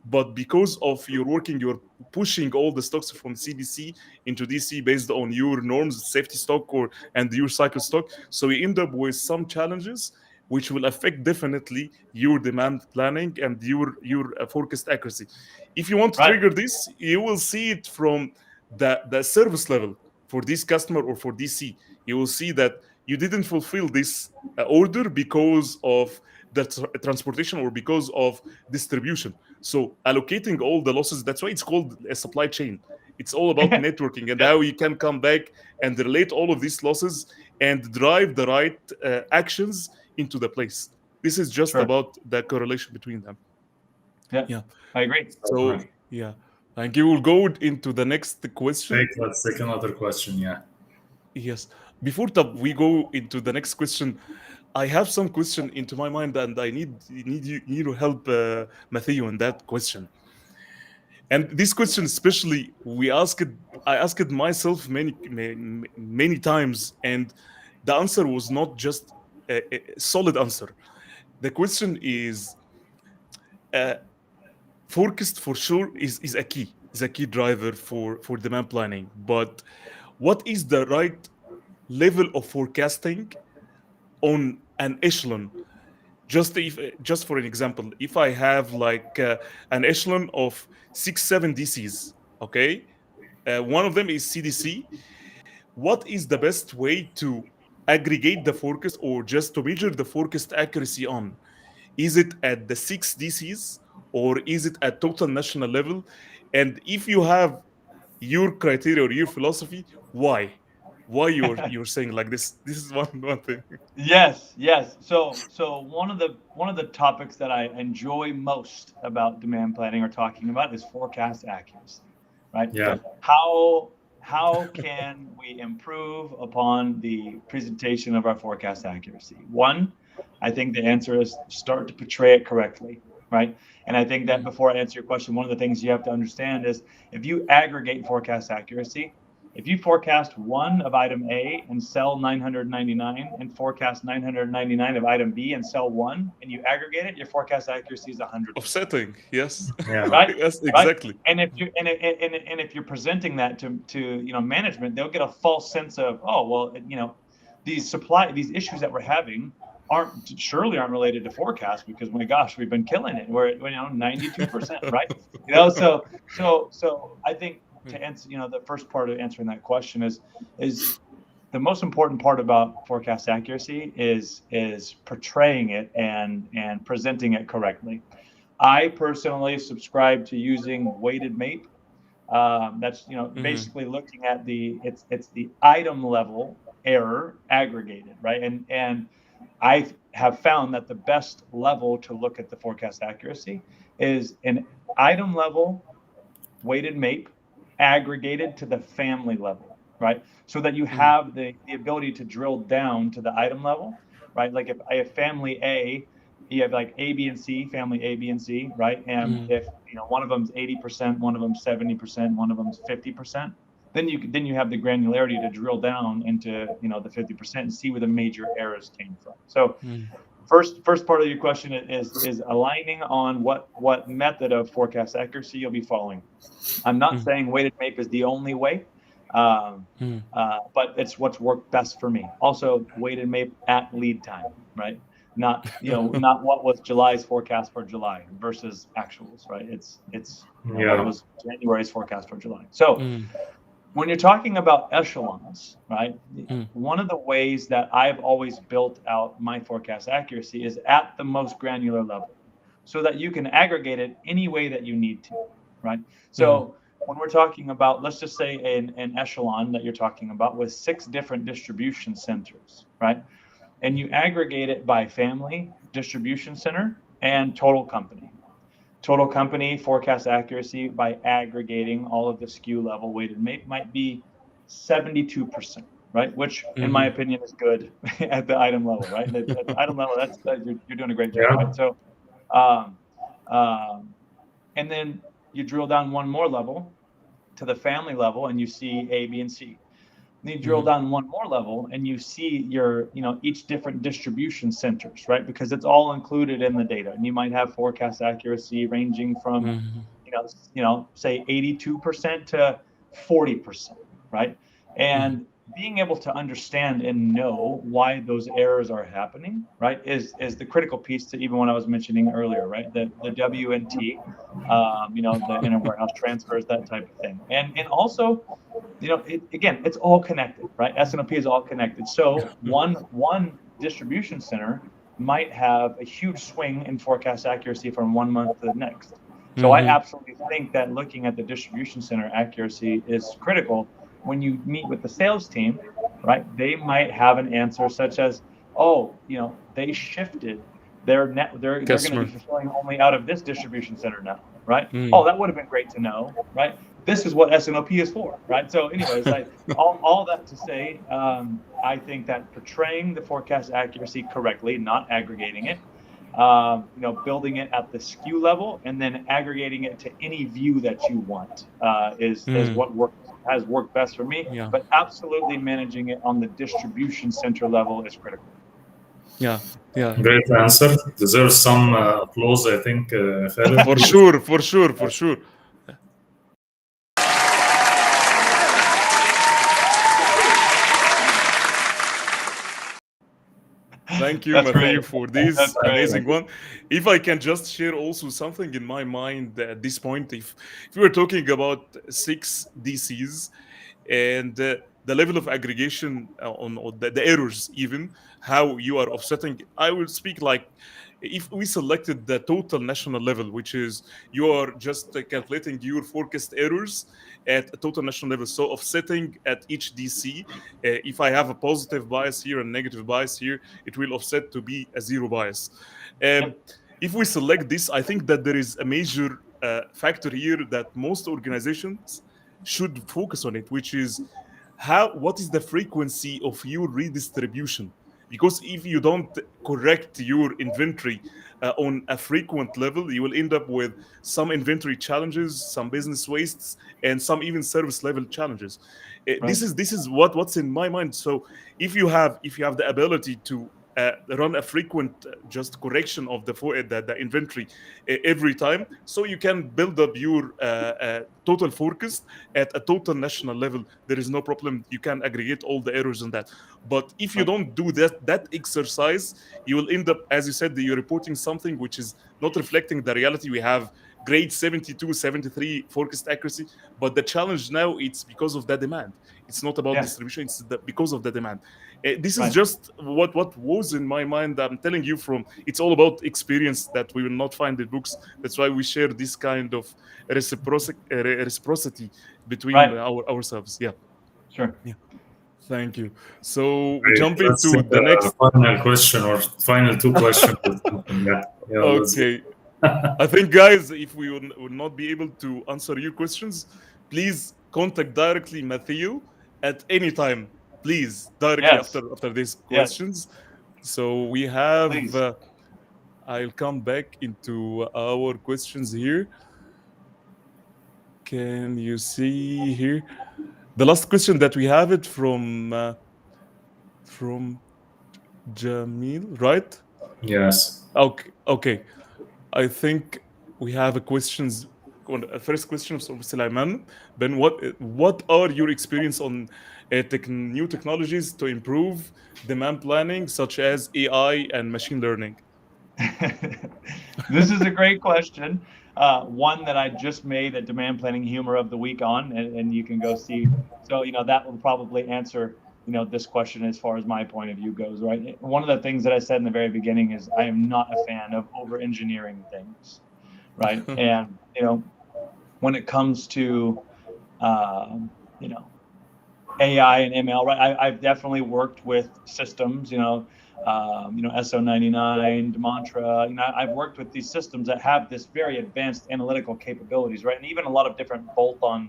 But because of your working, you're pushing all the stocks from CDC into DC based on your norms, safety stock and your cycle stock. So you end up with some challenges which will affect definitely your demand planning and your forecast accuracy. If you want to Right. trigger this, you will see it from the service level for this customer or for DC. You will see that you didn't fulfill this order because of the transportation or because of distribution. So allocating all the losses, that's why it's called a supply chain. It's all about networking and Yep. how you can come back and relate all of these losses and drive the right actions into the place. This is just Sure. about the correlation between them. Yeah, Yeah. I agree. So yeah, and you will go into the next question. Let's take another question. Yeah. Yes. Before we go into the next question, I have some question into my mind, and I need to help Matthew in that question. And this question, especially, I asked it myself many times, and the answer was not just a solid answer. The question is, uh, forecast for sure is a key driver for demand planning, but what is the right level of forecasting on an echelon? Just for an example, if I have like an echelon of 6 7 DCs, okay, one of them is CDC, what is the best way to aggregate the forecast or just to measure the forecast accuracy on? Is it at the 6 DCs or is it at total national level? And if you have your criteria or your philosophy, why? Why you're saying like this? This is one thing. Yes, yes. So one of the topics that I enjoy most about demand planning or talking about is forecast accuracy, right? Yeah. How can we improve upon the presentation of our forecast accuracy? One, I think the answer is start to portray it correctly, right? And I think that before I answer your question, one of the things you have to understand is if you aggregate forecast accuracy, if you forecast one of item A and sell 999 and forecast 999 of item B and sell one, and you aggregate it, your forecast accuracy is 100%. Offsetting, yes. Yeah. Right? Yes, exactly. Right? And if you and if you're presenting that to management, they'll get a false sense of, oh, well, these issues that we're having surely aren't related to forecast because my gosh, we've been killing it. We're at 92%, right? So I think to answer, the first part of answering that question is the most important part about forecast accuracy is portraying it and presenting it correctly. I personally subscribe to using weighted MAPE. That's basically looking at it's the item level error aggregated, right? And I have found that the best level to look at the forecast accuracy is an item level weighted MAPE aggregated to the family level, right? So that you have the ability to drill down to the item level, right? Like if I have family A, you have like A, B, and C, family A, B, and C, right? And if one of them's 80%, one of them's 70%, one of them's 50%, then you have the granularity to drill down into the 50% and see where the major errors came from. So first part of your question is aligning on what method of forecast accuracy you'll be following. I'm not saying weighted MAPE is the only way, but it's what's worked best for me. Also, weighted MAPE at lead time, right? Not not what was July's forecast for July versus actuals, right? It's what was January's forecast for July. So when you're talking about echelons, right? One of the ways that I've always built out my forecast accuracy is at the most granular level, so that you can aggregate it any way that you need to, right? So when we're talking about, let's just say an echelon that you're talking about with 6 different distribution centers, right? And you aggregate it by family, distribution center, and total company. Total company forecast accuracy by aggregating all of the SKU level weighted MAPE might be 72%, right? Which, in my opinion, is good at the item level, right? At the item level, you're doing a great job, right? So, and then you drill down one more level to the family level, and you see A, B, and C. Then you drill down one more level and you see your, each different distribution centers, right? Because it's all included in the data. And you might have forecast accuracy ranging from, say 82% to 40%, right? And being able to understand and know why those errors are happening, right, is the critical piece to even what I was mentioning earlier, right? The W&T, the inner warehouse transfers, that type of thing. And also, again, it's all connected, right? S&OP is all connected. So one distribution center might have a huge swing in forecast accuracy from 1 month to the next. So I absolutely think that looking at the distribution center accuracy is critical. When you meet with the sales team, right, they might have an answer such as, they shifted their net, they're going to be fulfilling only out of this distribution center now, right? Oh, that would have been great to know, right? This is what S&OP is for, right? So anyways, all that to say, I think that portraying the forecast accuracy correctly, not aggregating it, building it at the SKU level and then aggregating it to any view that you want is what has worked best for me. Yeah. But absolutely managing it on the distribution center level is critical. Yeah. Great answer. Deserves some applause, I think, Khaled. For sure. Thank you, Matthew, for this amazing one. If I can just share also something in my mind at this point, if we were talking about 6 DCs and the level of aggregation on the errors, even how you are offsetting, I will speak like if we selected the total national level, which is you are just calculating your forecast errors at a total national level, so offsetting at each DC, if I have a positive bias here and negative bias here, it will offset to be a 0 bias. If we select this, I think that there is a major factor here that most organizations should focus on it, which is what is the frequency of your redistribution? Because if you don't correct your inventory on a frequent level, you will end up with some inventory challenges, some business wastes, and some even service level challenges. This is what's in my mind. So if you have the ability to run a frequent just correction of the inventory every time, so you can build up your total forecast at a total national level. There is no problem. You can aggregate all the errors on that. But if you don't do that exercise, you will end up, as you said, you're reporting something which is not reflecting the reality. We have grade 72, 73 forecast accuracy, but the challenge now, it's because of the demand. It's not about distribution, it's because of the demand. This is just what was in my mind. I'm telling you it's all about experience that we will not find in books. That's why we share this kind of reciprocity between ourselves. Yeah. Sure. Yeah. Thank you. So Great. jump Let's into see the next final question or final 2 questions. Okay. I think, guys, if we would not be able to answer your questions, please contact directly Matthew at any time. Please, directly after these questions. So we have. I'll come back into our questions here. Can you see here? The last question that we have it from Jamil, right? Yes. Okay. I think we have a questions. First question from Sulaiman. Ben, what are your experience on new technologies to improve demand planning, such as AI and machine learning? This is a great question. One that I just made a demand planning humor of the week on, and you can go see. So, that will probably answer, this question as far as my point of view goes, right? One of the things that I said in the very beginning is I am not a fan of over-engineering things, right? And, when it comes to, AI and ML, right? I've definitely worked with systems, SO99, Mantra. I've worked with these systems that have this very advanced analytical capabilities, right? And even a lot of different bolt-on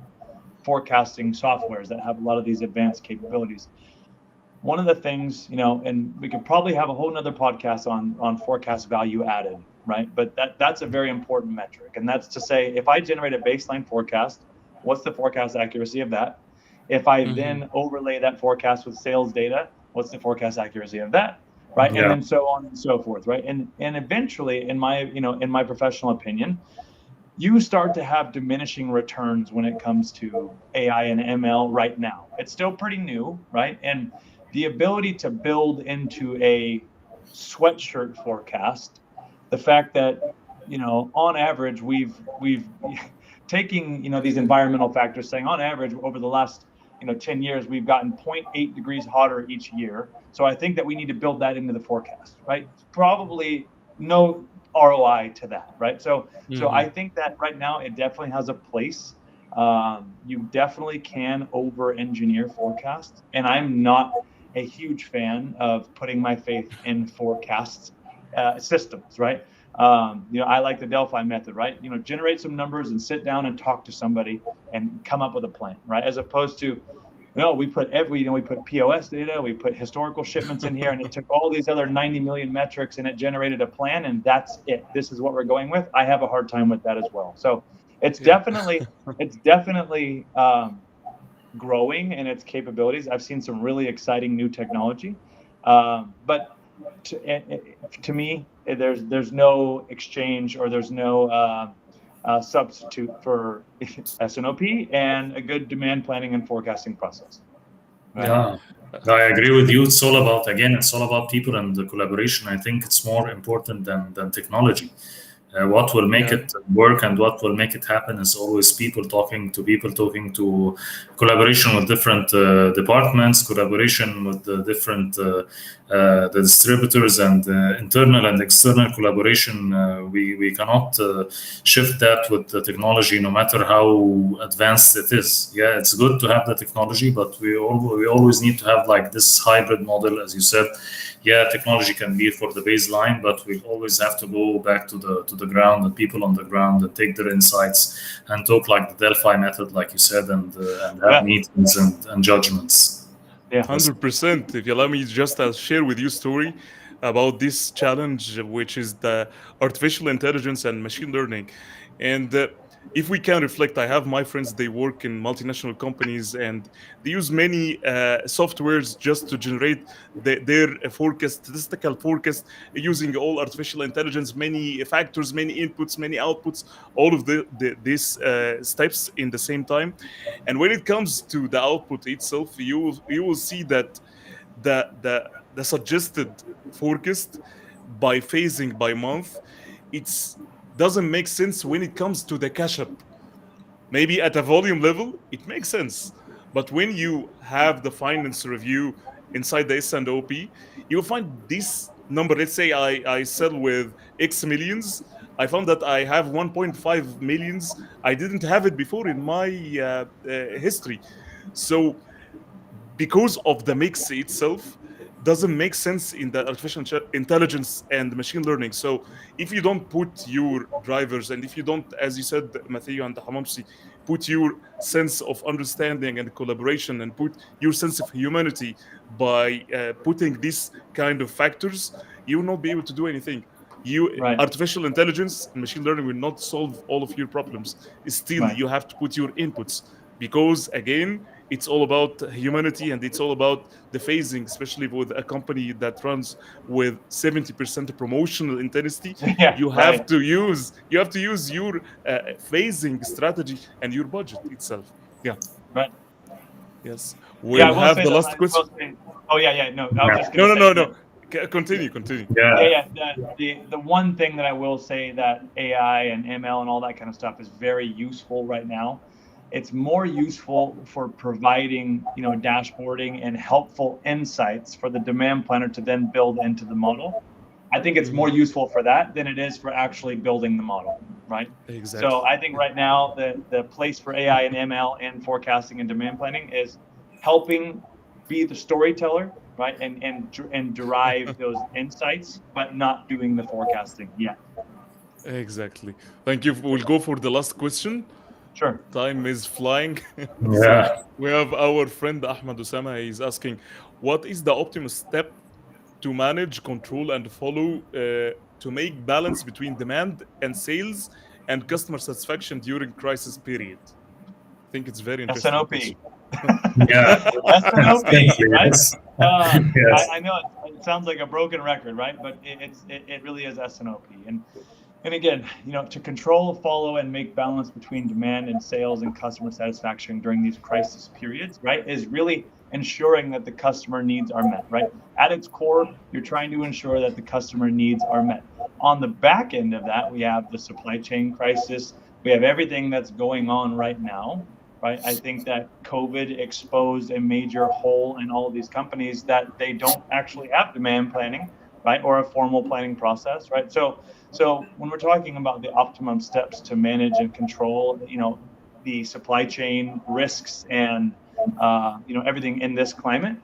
forecasting softwares that have a lot of these advanced capabilities. One of the things, and we could probably have a whole nother podcast on forecast value added, right? But that's a very important metric. And that's to say, if I generate a baseline forecast, what's the forecast accuracy of that? If I then overlay that forecast with sales data, what's the forecast accuracy of that? Right. And then so on and so forth. Right. And eventually, in my professional opinion, you start to have diminishing returns when it comes to AI and ML right now. It's still pretty new, right? And the ability to build into a sweatshirt forecast, the fact that, on average, we've taking, these environmental factors, saying on average over the last 10 years, we've gotten 0.8 degrees hotter each year. So I think that we need to build that into the forecast, right? Probably no ROI to that, right? So I think that right now it definitely has a place. You definitely can over-engineer forecasts, and I'm not a huge fan of putting my faith in forecasts systems, right? I like the Delphi method, right? Generate some numbers and sit down and talk to somebody and come up with a plan, right? As opposed to, we put we put POS data, we put historical shipments in here, and it took all these other 90 million metrics and it generated a plan, and that's it. This is what we're going with. I have a hard time with that as well. So it's definitely growing in its capabilities. I've seen some really exciting new technology, but to me, there's no exchange, or there's no substitute for S&OP and a good demand planning and forecasting process. Right? Yeah, I agree with you. It's all about people and the collaboration. I think it's more important than technology. What will make it work and what will make it happen is always people talking to collaboration with different departments, collaboration with the different the distributors, and internal and external collaboration. We cannot shift that with the technology, no matter how advanced it is. Yeah, it's good to have the technology, but we always need to have like this hybrid model, as you said. Yeah, technology can be for the baseline, but we always have to go back to the ground and people on the ground and take their insights and talk like the Delphi method, like you said, and have meetings and judgments. Yeah, 100%. If you allow me just to share with you a story about this challenge, which is the artificial intelligence and machine learning. And if we can reflect, I have my friends, they work in multinational companies, and they use many softwares just to generate their forecast, statistical forecast, using all artificial intelligence, many factors, many inputs, many outputs, all of these steps in the same time. And when it comes to the output itself, you will see that the suggested forecast by phasing by month, it's doesn't make sense when it comes to the cash up. Maybe at a volume level, it makes sense. But when you have the finance review inside the S&OP, you'll find this number. Let's say I sell with X millions. I found that I have 1.5 millions. I didn't have it before in my history. So because of the mix itself, doesn't make sense in the artificial intelligence and machine learning. So if you don't put your drivers, and if you don't, as you said, Matthew and Hamamsi, put your sense of understanding and collaboration and put your sense of humanity by putting these kind of factors, you will not be able to do anything. Artificial intelligence and machine learning will not solve all of your problems. Still, you have to put your inputs, because again, it's all about humanity, and it's all about the phasing, especially with a company that runs with 70% promotional intensity. You have to use your phasing strategy and your budget itself. Yeah. Right. Yes. We'll have the last question. No. I was just gonna No. Continue. The one thing that I will say that AI and ML and all that kind of stuff is very useful right now. It's more useful for providing, dashboarding and helpful insights for the demand planner to then build into the model. I think it's more useful for that than it is for actually building the model, right? Exactly. So I think right now the place for AI and ML in forecasting and demand planning is helping be the storyteller, right? And derive those insights, but not doing the forecasting yet. Exactly. Thank you. We'll go for the last question. Sure. Time is flying. Yeah. So we have our friend Ahmed Osama. He's asking, what is the Optimus step to manage, control, and follow to make balance between demand and sales and customer satisfaction during crisis period? I think it's very interesting. S&OP. Yeah. S&OP, right? Yes. I know it sounds like a broken record, right? But it really is S&OP. And And again, to control, follow, and make balance between demand and sales and customer satisfaction during these crisis periods, right, is really ensuring that the customer needs are met, right? At its core, you're trying to ensure that the customer needs are met. On the back end of that, we have the supply chain crisis. We have everything that's going on right now, right? I think that COVID exposed a major hole in all of these companies that they don't actually have demand planning, right, or a formal planning process, right? So when we're talking about the optimum steps to manage and control, the supply chain risks and everything in this climate,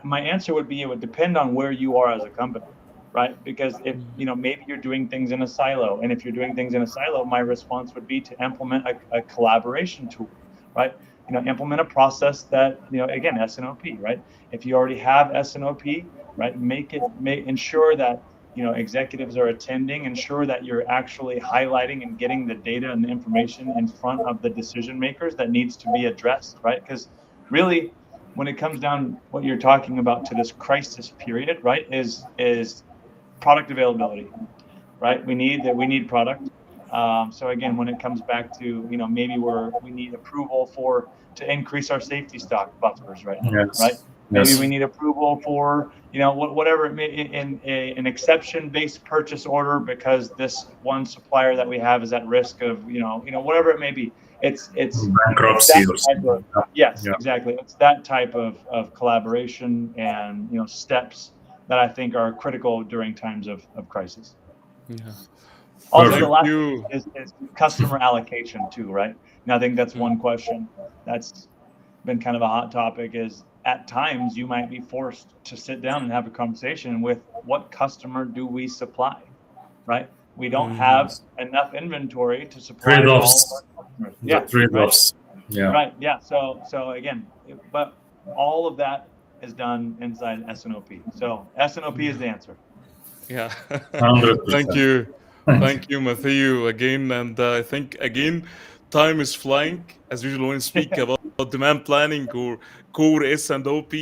my answer would be it would depend on where you are as a company, right? Because if maybe you're doing things in a silo, and if you're doing things in a silo, my response would be to implement a collaboration tool, right? Implement a process that again, S&OP, right? If you already have S&OP, right, ensure that executives are attending, ensure that you're actually highlighting and getting the data and the information in front of the decision makers that needs to be addressed, right? Because really, when it comes down what you're talking about to this crisis period, right, is product availability, right? We need product. So again, when it comes back to maybe we need approval to increase our safety stock buffers right now, Yes. right? Maybe Yes. we need approval for whatever it may, in an exception-based purchase order because this one supplier that we have is at risk of whatever it may be. It's bankruptcy or something. Yes, exactly. It's that type of collaboration and steps that I think are critical during times of crisis. Yeah. Also, the last thing is customer allocation too, right? And I think that's one question that's been kind of a hot topic is at times you might be forced to sit down and have a conversation with what customer do we supply, right? We don't have enough inventory to supply trade-offs. all of our customers. Yeah, trade-offs. Right? Yeah. Right. Yeah. So again, but all of that is done inside S&OP. So S&OP is the answer. Yeah. 100%. Thank you. Thank you, Matthew, again. And I think, again, time is flying. As usual, when we speak about demand planning or core S&OP,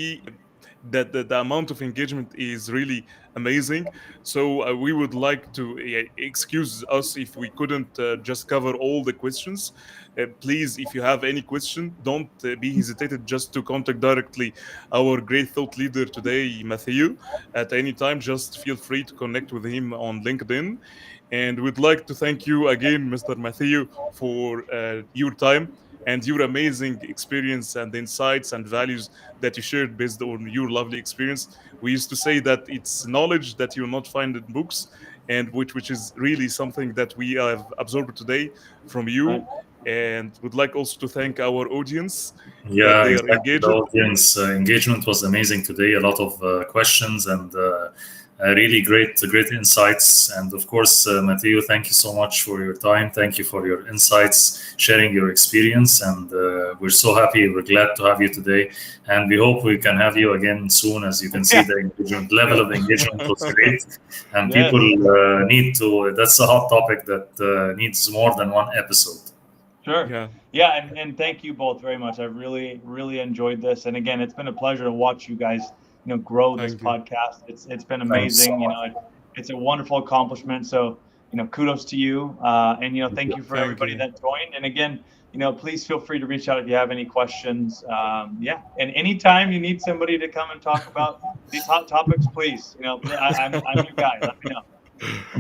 that the amount of engagement is really amazing. So we would like to excuse us if we couldn't just cover all the questions. Please, if you have any question, don't be hesitated just to contact directly our great thought leader today, Matthew. At any time, just feel free to connect with him on LinkedIn. And we'd like to thank you again, Mr. Matthew, for your time and your amazing experience and insights and values that you shared based on your lovely experience. We used to say that it's knowledge that you'll not find in books, and which is really something that we have absorbed today from you. Right. And would like also to thank our audience that Yeah, they are exactly. engaged. The audience engagement was amazing today. A lot of questions and really great insights. And of course, Matthew, thank you so much for your time. Thank you for your insights, sharing your experience. And we're so happy. We're glad to have you today. And we hope we can have you again soon. As you can see, the engagement level of engagement was great. And Yes. people need to, that's a hot topic that needs more than one episode. Sure. Yeah, and thank you both very much. I really, really enjoyed this. And again, it's been a pleasure to watch you guys, grow this podcast. It's been amazing. It's a wonderful accomplishment. So, kudos to you. And thank you for everybody that joined. And again, please feel free to reach out if you have any questions. And anytime you need somebody to come and talk about these hot topics, please, I'm your guy. Let me know.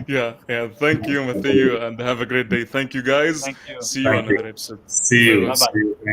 Yeah. Thank you, Matthew, and have a great day. Thank you, guys. Thank you. See you on another episode. See you. Bye-bye. See you. Thank you.